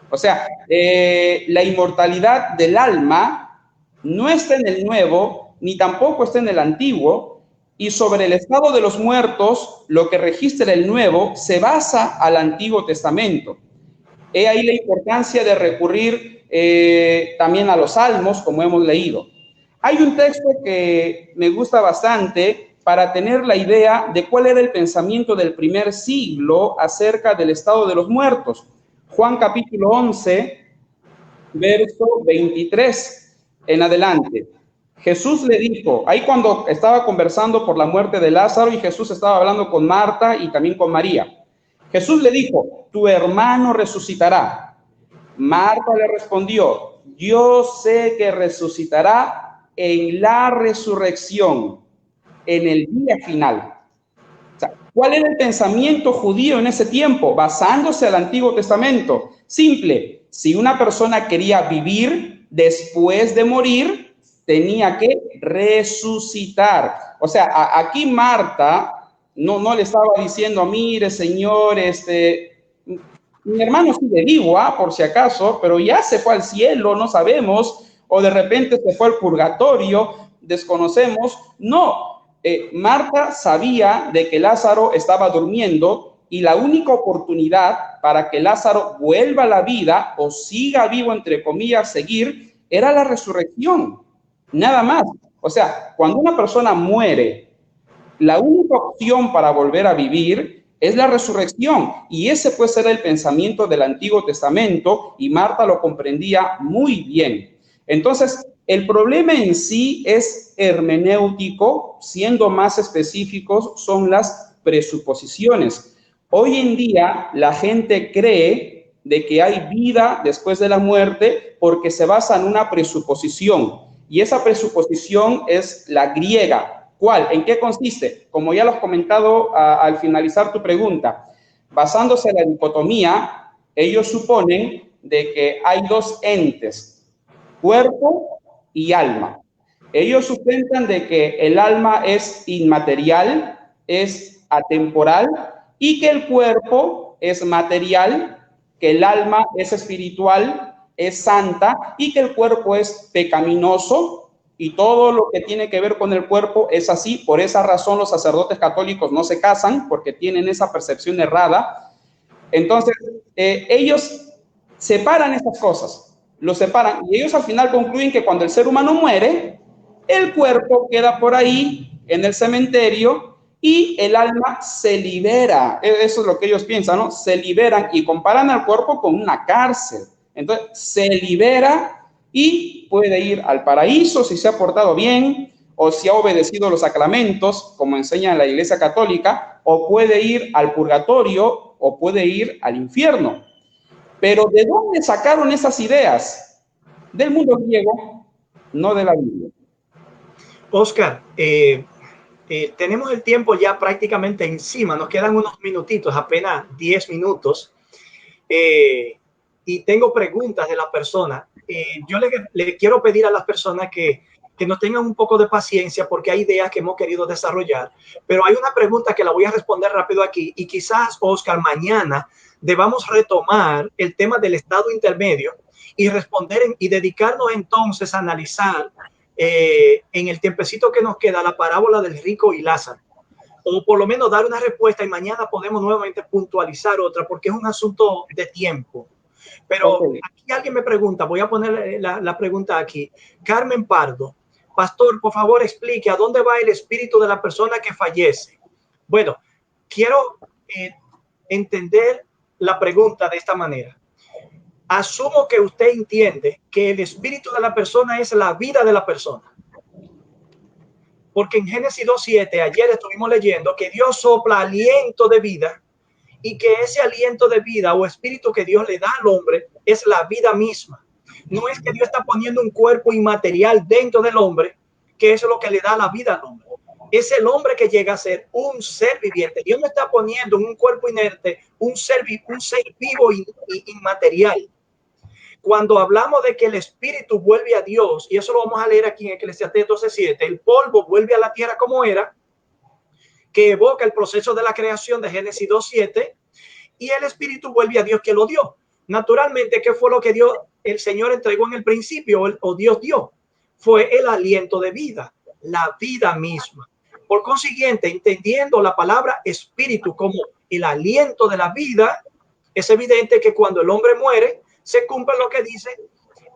O sea, la inmortalidad del alma no está en el Nuevo, ni tampoco está en el Antiguo, y sobre el estado de los muertos, lo que registra el Nuevo se basa al Antiguo Testamento. He ahí la importancia de recurrir también a los salmos, como hemos leído. Hay un texto que me gusta bastante para tener la idea de cuál era el pensamiento del primer siglo acerca del estado de los muertos. Juan capítulo 11, verso 23 en adelante. Jesús le dijo, ahí cuando estaba conversando por la muerte de Lázaro y Jesús estaba hablando con Marta y también con María. Jesús le dijo, tu hermano resucitará. Marta le respondió, yo sé que resucitará en la resurrección, en el día final. O sea, ¿cuál era el pensamiento judío en ese tiempo? Basándose al Antiguo Testamento. Simple, si una persona quería vivir después de morir, tenía que resucitar. O sea, aquí Marta no le estaba diciendo, mire, señor, mi hermano sigue vivo, por si acaso, pero ya se fue al cielo, no sabemos, o de repente se fue al purgatorio, desconocemos. No, Marta sabía de que Lázaro estaba durmiendo y la única oportunidad para que Lázaro vuelva a la vida o siga vivo, entre comillas, seguir, era la resurrección. Nada más. O sea, cuando una persona muere, la única opción para volver a vivir es la resurrección. Y ese puede ser el pensamiento del Antiguo Testamento y Marta lo comprendía muy bien. Entonces, el problema en sí es hermenéutico, siendo más específicos, son las presuposiciones. Hoy en día, la gente cree de que hay vida después de la muerte porque se basa en una presuposición. Y esa presuposición es la griega. ¿Cuál? ¿En qué consiste? Como ya lo has comentado al finalizar tu pregunta, basándose en la dicotomía, ellos suponen de que hay dos entes, cuerpo y alma. Ellos sustentan de que el alma es inmaterial, es atemporal, y que el cuerpo es material, que el alma es espiritual, es santa, y que el cuerpo es pecaminoso, y todo lo que tiene que ver con el cuerpo es así. Por esa razón los sacerdotes católicos no se casan, porque tienen esa percepción errada. Entonces, ellos separan estas cosas, los separan, y ellos al final concluyen que cuando el ser humano muere, el cuerpo queda por ahí en el cementerio y el alma se libera. Eso es lo que ellos piensan, ¿no? Se liberan y comparan al cuerpo con una cárcel. Entonces, se libera y puede ir al paraíso si se ha portado bien o si ha obedecido los sacramentos, como enseña la Iglesia Católica, o puede ir al purgatorio o puede ir al infierno. Pero ¿de dónde sacaron esas ideas? Del mundo griego, no de la Biblia. Oscar, tenemos el tiempo ya prácticamente encima, nos quedan unos minutitos, apenas 10 minutos, y tengo preguntas de las personas. Yo le quiero pedir a las personas que nos tengan un poco de paciencia porque hay ideas que hemos querido desarrollar, pero hay una pregunta que la voy a responder rápido aquí y quizás, Oscar, mañana debamos retomar el tema del estado intermedio y responder y dedicarnos entonces a analizar en el tiempecito que nos queda la parábola del rico y Lázaro, o por lo menos dar una respuesta y mañana podemos nuevamente puntualizar otra porque es un asunto de tiempo. Pero aquí alguien me pregunta, voy a poner la pregunta aquí. Carmen Pardo, pastor, por favor explique a dónde va el espíritu de la persona que fallece. Bueno, quiero entender la pregunta de esta manera. Asumo que usted entiende que el espíritu de la persona es la vida de la persona. Porque en Génesis 2:7, ayer estuvimos leyendo que Dios sopla aliento de vida y que ese aliento de vida o espíritu que Dios le da al hombre es la vida misma. No es que Dios está poniendo un cuerpo inmaterial dentro del hombre, que eso es lo que le da la vida al hombre. es el hombre que llega a ser un ser viviente. Dios no está poniendo en un cuerpo inerte un ser vivo inmaterial. Cuando hablamos de que el espíritu vuelve a Dios, y eso lo vamos a leer aquí en Eclesiastés 12:7, el polvo vuelve a la tierra como era, que evoca el proceso de la creación de Génesis 2:7, y el espíritu vuelve a Dios que lo dio. Naturalmente, ¿qué fue lo que Dios, el Señor entregó en el principio, o Dios dio? Fue el aliento de vida, la vida misma. Por consiguiente, entendiendo la palabra espíritu como el aliento de la vida, es evidente que cuando el hombre muere, se cumple lo que dice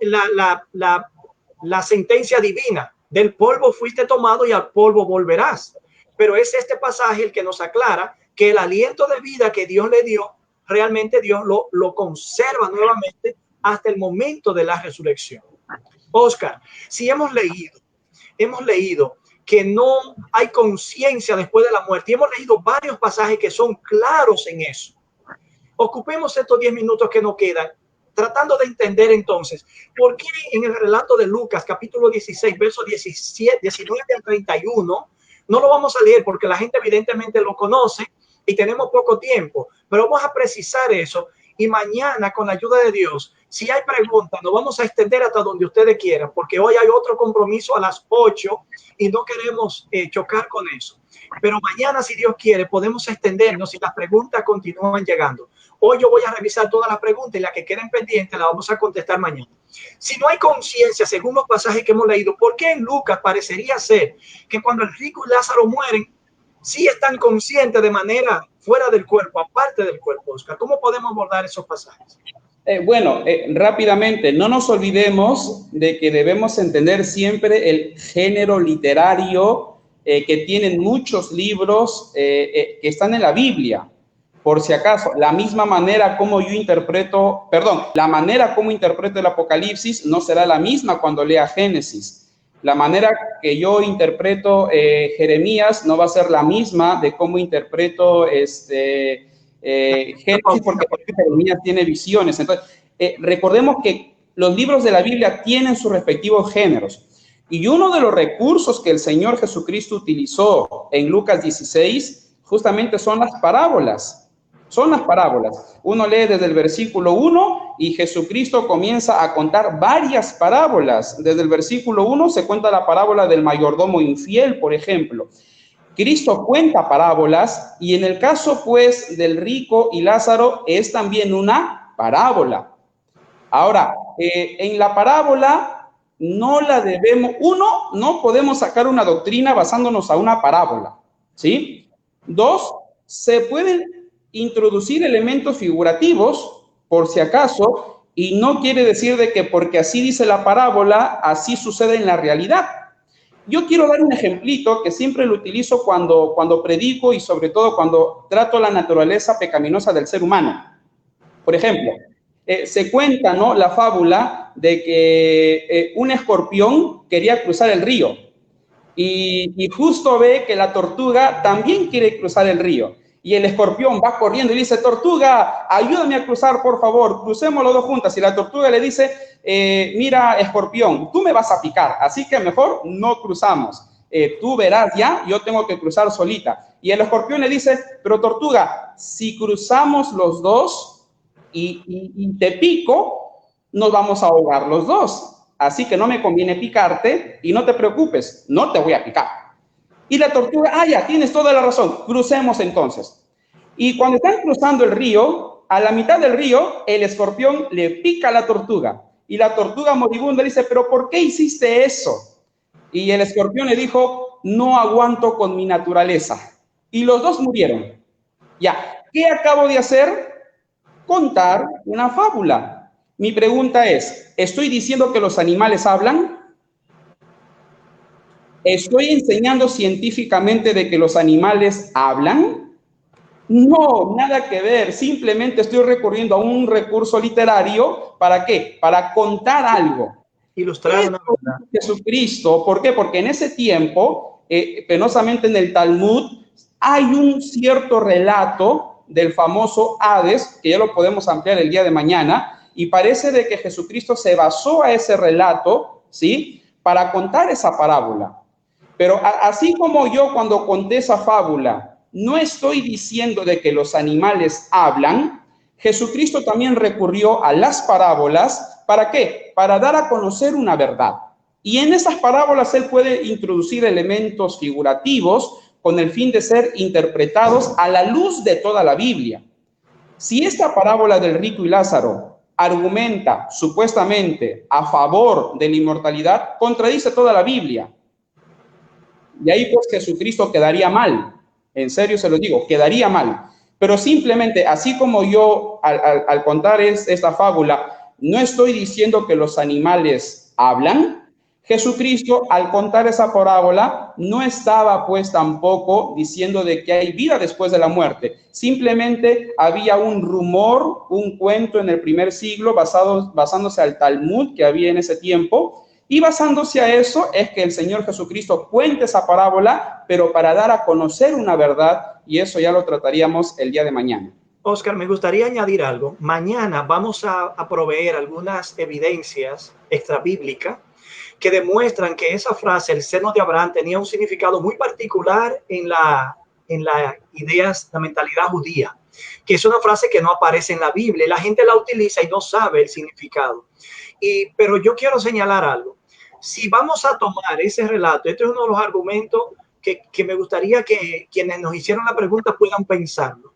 la sentencia divina: del polvo fuiste tomado y al polvo volverás. Pero es este pasaje el que nos aclara que el aliento de vida que Dios le dio, realmente Dios lo conserva nuevamente hasta el momento de la resurrección. Oscar, si hemos leído que no hay conciencia después de la muerte, y hemos leído varios pasajes que son claros en eso. Ocupemos estos 10 minutos que nos quedan tratando de entender entonces por qué en el relato de Lucas capítulo 16 versos 19 al 31, no lo vamos a leer porque la gente evidentemente lo conoce y tenemos poco tiempo, pero vamos a precisar eso, y mañana con la ayuda de Dios, si hay preguntas, nos vamos a extender hasta donde ustedes quieran, porque hoy hay otro compromiso a las 8 y no queremos chocar con eso. Pero mañana, si Dios quiere, podemos extendernos y las preguntas continúan llegando. Hoy yo voy a revisar todas las preguntas y las que queden pendientes las vamos a contestar mañana. Si no hay conciencia, según los pasajes que hemos leído, ¿por qué en Lucas parecería ser que cuando el rico y Lázaro mueren, sí están conscientes de manera fuera del cuerpo, aparte del cuerpo, Oscar? ¿Cómo podemos abordar esos pasajes? Rápidamente, no nos olvidemos de que debemos entender siempre el género literario que tienen muchos libros que están en la Biblia. Por si acaso, la manera como interpreto el Apocalipsis no será la misma cuando lea Génesis. La manera que yo interpreto Jeremías no va a ser la misma de cómo interpreto Génesis, porque Jeremías tiene visiones. Entonces, recordemos que los libros de la Biblia tienen sus respectivos géneros. Y uno de los recursos que el Señor Jesucristo utilizó en Lucas 16 justamente son las parábolas. Son las parábolas. Uno lee desde el versículo 1 y Jesucristo comienza a contar varias parábolas. Desde el versículo 1 se cuenta la parábola del mayordomo infiel, por ejemplo. Cristo cuenta parábolas, y en el caso, pues, del rico y Lázaro es también una parábola. Ahora, en la parábola no podemos sacar una doctrina basándonos a una parábola, ¿sí? 2, se pueden introducir elementos figurativos, por si acaso, y no quiere decir de que porque así dice la parábola, así sucede en la realidad. Yo quiero dar un ejemplito que siempre lo utilizo cuando predico y sobre todo cuando trato la naturaleza pecaminosa del ser humano. Por ejemplo, se cuenta, ¿no?, la fábula de que un escorpión quería cruzar el río y justo ve que la tortuga también quiere cruzar el río. Y el escorpión va corriendo y dice: tortuga, ayúdame a cruzar, por favor, crucemos los dos juntas. Y la tortuga le dice: mira, escorpión, tú me vas a picar, así que mejor no cruzamos. Tú verás ya, yo tengo que cruzar solita. Y el escorpión le dice: pero tortuga, si cruzamos los dos y te pico, nos vamos a ahogar los dos. Así que no me conviene picarte y no te preocupes, no te voy a picar. Y la tortuga: ya, tienes toda la razón, crucemos entonces. Y cuando están cruzando el río, a la mitad del río, el escorpión le pica a la tortuga. Y la tortuga moribunda dice: pero ¿por qué hiciste eso? Y el escorpión le dijo: no aguanto con mi naturaleza. Y los dos murieron. Ya, ¿qué acabo de hacer? Contar una fábula. Mi pregunta es: ¿estoy diciendo que los animales hablan? ¿Estoy enseñando científicamente de que los animales hablan? No, nada que ver. Simplemente estoy recurriendo a un recurso literario. ¿Para qué? Para contar algo. Ilustrar una verdad. Jesucristo, ¿por qué? Porque en ese tiempo, penosamente en el Talmud, hay un cierto relato del famoso Hades, que ya lo podemos ampliar el día de mañana, y parece de que Jesucristo se basó a ese relato, ¿sí?, para contar esa parábola. Pero así como yo cuando conté esa fábula, no estoy diciendo de que los animales hablan, Jesucristo también recurrió a las parábolas. ¿Para qué? Para dar a conocer una verdad. Y en esas parábolas él puede introducir elementos figurativos con el fin de ser interpretados a la luz de toda la Biblia. Si esta parábola del rico y Lázaro argumenta supuestamente a favor de la inmortalidad, contradice toda la Biblia. Y ahí pues Jesucristo quedaría mal. En serio se lo digo, quedaría mal. Pero simplemente, así como yo al contar esta fábula, no estoy diciendo que los animales hablan. Jesucristo, al contar esa parábola, no estaba pues tampoco diciendo de que hay vida después de la muerte. Simplemente había un rumor, un cuento en el primer siglo basándose al Talmud que había en ese tiempo. Y basándose a eso es que el Señor Jesucristo cuenta esa parábola, pero para dar a conocer una verdad, y eso ya lo trataríamos el día de mañana. Oscar, me gustaría añadir algo. Mañana vamos a proveer algunas evidencias extrabíblicas que demuestran que esa frase, el seno de Abraham, tenía un significado muy particular en la ideas, la mentalidad judía, que es una frase que no aparece en la Biblia. La gente la utiliza y no sabe el significado. Pero yo quiero señalar algo. Si vamos a tomar ese relato, este es uno de los argumentos que me gustaría que quienes nos hicieron la pregunta puedan pensarlo.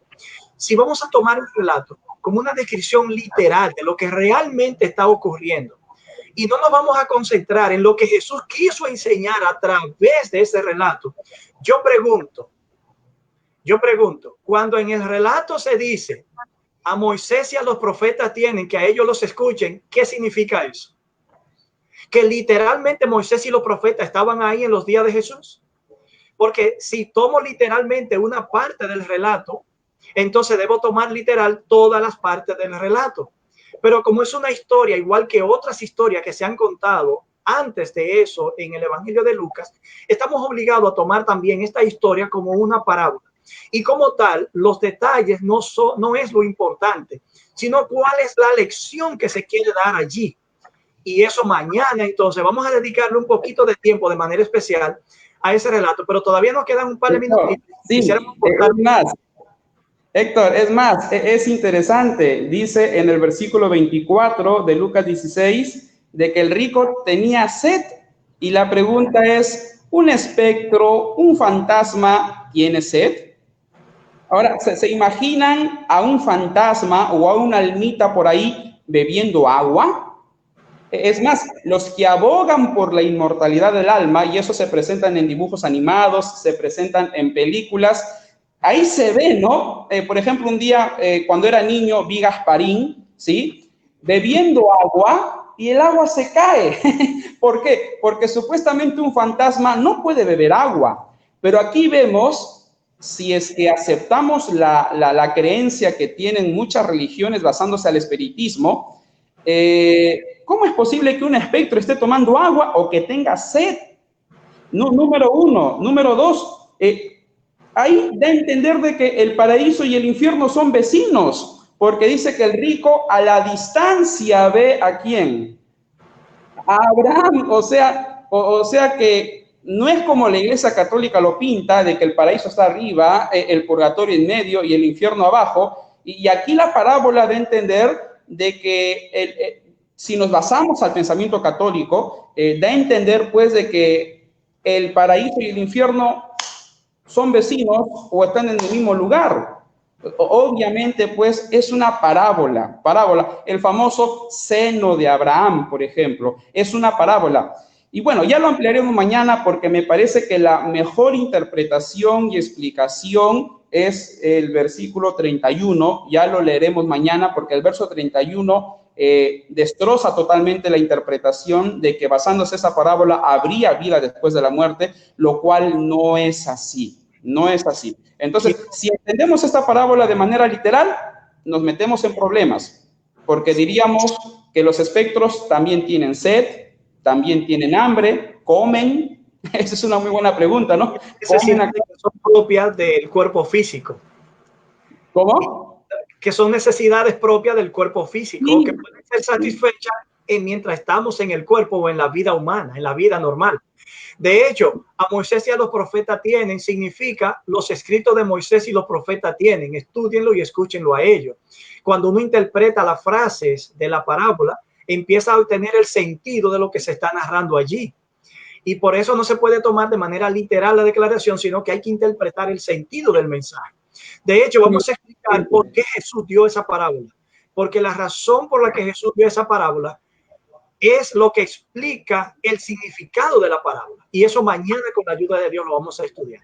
Si vamos a tomar el relato como una descripción literal de lo que realmente está ocurriendo y no nos vamos a concentrar en lo que Jesús quiso enseñar a través de ese relato, yo pregunto, cuando en el relato se dice a Moisés y a los profetas tienen que a ellos los escuchen, ¿qué significa eso? Que literalmente Moisés y los profetas estaban ahí en los días de Jesús. Porque si tomo literalmente una parte del relato, entonces debo tomar literal todas las partes del relato. Pero como es una historia, igual que otras historias que se han contado antes de eso en el Evangelio de Lucas, estamos obligados a tomar también esta historia como una parábola. Y como tal, los detalles no es lo importante, sino cuál es la lección que se quiere dar allí. Y eso mañana, entonces, vamos a dedicarle un poquito de tiempo de manera especial a ese relato, pero todavía nos quedan un par de minutos. Sí, Héctor, es más, es interesante, dice en el versículo 24 de Lucas 16, de que el rico tenía sed, y la pregunta es, ¿un espectro, un fantasma tiene sed? Ahora, ¿se imaginan a un fantasma o a una almita por ahí bebiendo agua? Es más, los que abogan por la inmortalidad del alma, y eso se presentan en dibujos animados, se presentan en películas, ahí se ve, ¿no? Por ejemplo, un día, cuando era niño, vi Gasparín, ¿sí? Bebiendo agua y el agua se cae. ¿Por qué? Porque supuestamente un fantasma no puede beber agua. Pero aquí vemos, si es que aceptamos la creencia que tienen muchas religiones basándose al espiritismo, ¿cómo es posible que un espectro esté tomando agua o que tenga sed? No, número uno. Número dos, ahí da a entender de que el paraíso y el infierno son vecinos, porque dice que el rico a la distancia ve ¿a quién? A Abraham. O sea que no es como la Iglesia Católica lo pinta, de que el paraíso está arriba, el purgatorio en medio y el infierno abajo. Y aquí la parábola da a entender de que si nos basamos al pensamiento católico, da a entender pues de que el paraíso y el infierno son vecinos o están en el mismo lugar. Obviamente pues es una parábola. El famoso seno de Abraham, por ejemplo, es una parábola. Y bueno, ya lo ampliaremos mañana porque me parece que la mejor interpretación y explicación es el versículo 31, ya lo leeremos mañana porque el verso 31 destroza totalmente la interpretación de que basándose esa parábola habría vida después de la muerte, lo cual no es así, no es así. Entonces, si entendemos esta parábola de manera literal, nos metemos en problemas, porque diríamos que los espectros también tienen sed, también tienen hambre, comen. Esa es una muy buena pregunta, ¿no? Necesidades que son propias del cuerpo físico. ¿Cómo? Que son necesidades propias del cuerpo físico, sí, que pueden ser satisfechas mientras estamos en el cuerpo o en la vida humana, en la vida normal. De hecho, a Moisés y a los profetas tienen, significa los escritos de Moisés y los profetas tienen, estúdienlo y escúchenlo a ellos. Cuando uno interpreta las frases de la parábola, empieza a obtener el sentido de lo que se está narrando allí. Y por eso no se puede tomar de manera literal la declaración, sino que hay que interpretar el sentido del mensaje. De hecho, vamos a explicar por qué Jesús dio esa parábola. Porque la razón por la que Jesús dio esa parábola es lo que explica el significado de la parábola. Y eso mañana con la ayuda de Dios lo vamos a estudiar.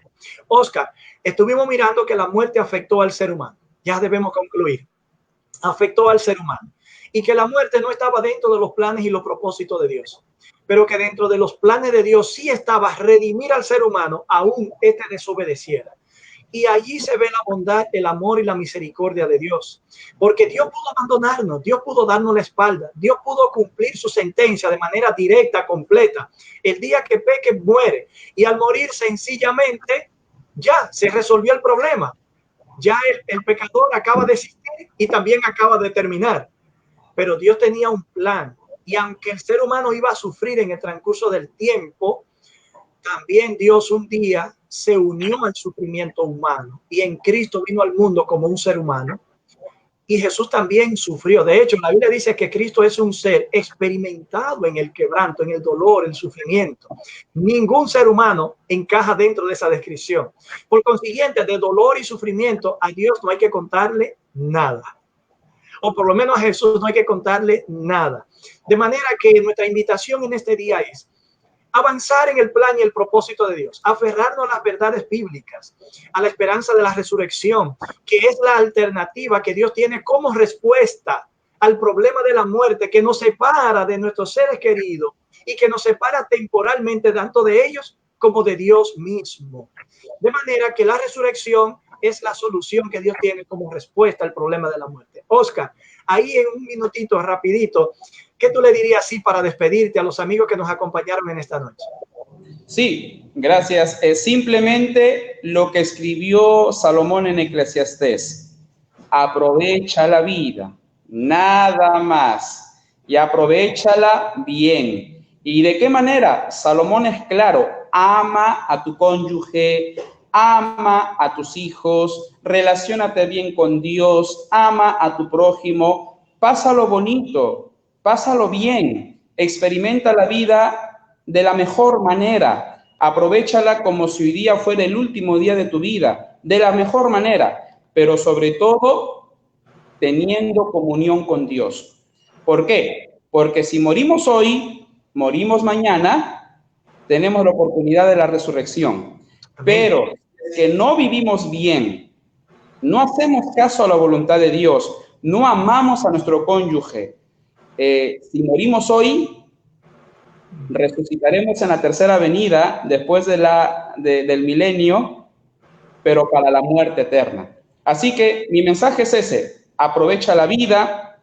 Oscar, estuvimos mirando que la muerte afectó al ser humano. Ya debemos concluir. Afectó al ser humano. Y que la muerte no estaba dentro de los planes y los propósitos de Dios. Pero que dentro de los planes de Dios sí estaba redimir al ser humano, aún este desobedeciera. Y allí se ve la bondad, el amor y la misericordia de Dios. Porque Dios pudo abandonarnos, Dios pudo darnos la espalda, Dios pudo cumplir su sentencia de manera directa, completa. El día que peque, muere. Y al morir sencillamente, ya se resolvió el problema. Ya el pecador acaba de existir y también acaba de terminar. Pero Dios tenía un plan. Y aunque el ser humano iba a sufrir en el transcurso del tiempo, también Dios un día se unió al sufrimiento humano y en Cristo vino al mundo como un ser humano y Jesús también sufrió. De hecho, la Biblia dice que Cristo es un ser experimentado en el quebranto, en el dolor, el sufrimiento. Ningún ser humano encaja dentro de esa descripción. Por consiguiente, de dolor y sufrimiento a Dios no hay que contarle nada. O por lo menos a Jesús no hay que contarle nada. De manera que nuestra invitación en este día es avanzar en el plan y el propósito de Dios, aferrarnos a las verdades bíblicas, a la esperanza de la resurrección, que es la alternativa que Dios tiene como respuesta al problema de la muerte que nos separa de nuestros seres queridos y que nos separa temporalmente tanto de ellos como de Dios mismo. De manera que la resurrección es la solución que Dios tiene como respuesta al problema de la muerte. Oscar, ahí en un minutito, rapidito, ¿qué tú le dirías así para despedirte a los amigos que nos acompañaron en esta noche? Sí, gracias. Simplemente lo que escribió Salomón en Eclesiastés. Aprovecha la vida, nada más, y aprovéchala bien. ¿Y de qué manera? Salomón es claro, ama a tu cónyuge, ama a tus hijos, relaciónate bien con Dios, ama a tu prójimo, pásalo bonito, pásalo bien, experimenta la vida de la mejor manera, aprovéchala como si hoy día fuera el último día de tu vida, de la mejor manera, pero sobre todo teniendo comunión con Dios. ¿Por qué? Porque si morimos hoy, morimos mañana, tenemos la oportunidad de la resurrección. Pero que no vivimos bien, no hacemos caso a la voluntad de Dios, no amamos a nuestro cónyuge, si morimos hoy, resucitaremos en la tercera venida después del milenio, pero para la muerte eterna. Así que mi mensaje es ese: aprovecha la vida,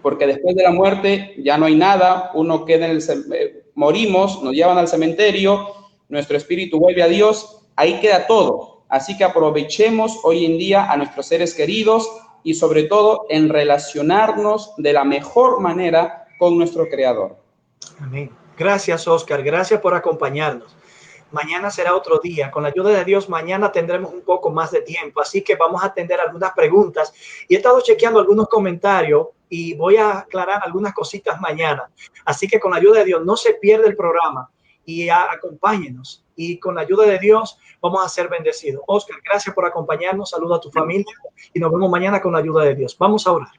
porque después de la muerte ya no hay nada, uno queda morimos, nos llevan al cementerio, nuestro espíritu vuelve a Dios, ahí queda todo. Así que aprovechemos hoy en día a nuestros seres queridos y sobre todo en relacionarnos de la mejor manera con nuestro Creador. Amén. Gracias, Oscar. Gracias por acompañarnos. Mañana será otro día. Con la ayuda de Dios, mañana tendremos un poco más de tiempo. Así que vamos a atender algunas preguntas. Y he estado chequeando algunos comentarios y voy a aclarar algunas cositas mañana. Así que con la ayuda de Dios, no se pierda el programa y acompáñenos. Y con la ayuda de Dios, vamos a ser bendecidos. Oscar, gracias por acompañarnos. Saluda a tu familia y nos vemos mañana con la ayuda de Dios. Vamos a orar.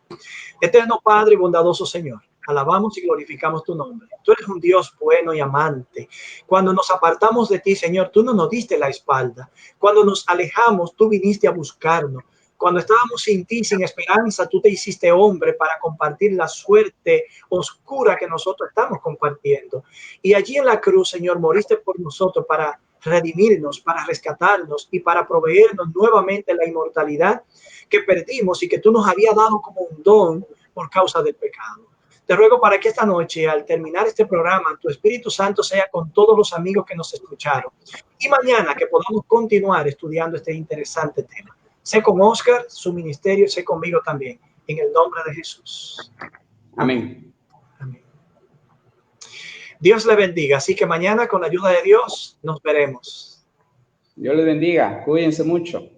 Eterno Padre y bondadoso Señor, alabamos y glorificamos tu nombre. Tú eres un Dios bueno y amante. Cuando nos apartamos de ti, Señor, tú no nos diste la espalda. Cuando nos alejamos, tú viniste a buscarnos. Cuando estábamos sin ti, sin esperanza, tú te hiciste hombre para compartir la suerte oscura que nosotros estamos compartiendo. Y allí en la cruz, Señor, moriste por nosotros para redimirnos, para rescatarnos y para proveernos nuevamente la inmortalidad que perdimos y que tú nos habías dado como un don por causa del pecado. Te ruego para que esta noche, al terminar este programa, tu Espíritu Santo sea con todos los amigos que nos escucharon. Y mañana que podamos continuar estudiando este interesante tema. Sé con Oscar, su ministerio, sé conmigo también. En el nombre de Jesús. Amén. Amén. Dios le bendiga. Así que mañana, con la ayuda de Dios, nos veremos. Dios les bendiga. Cuídense mucho.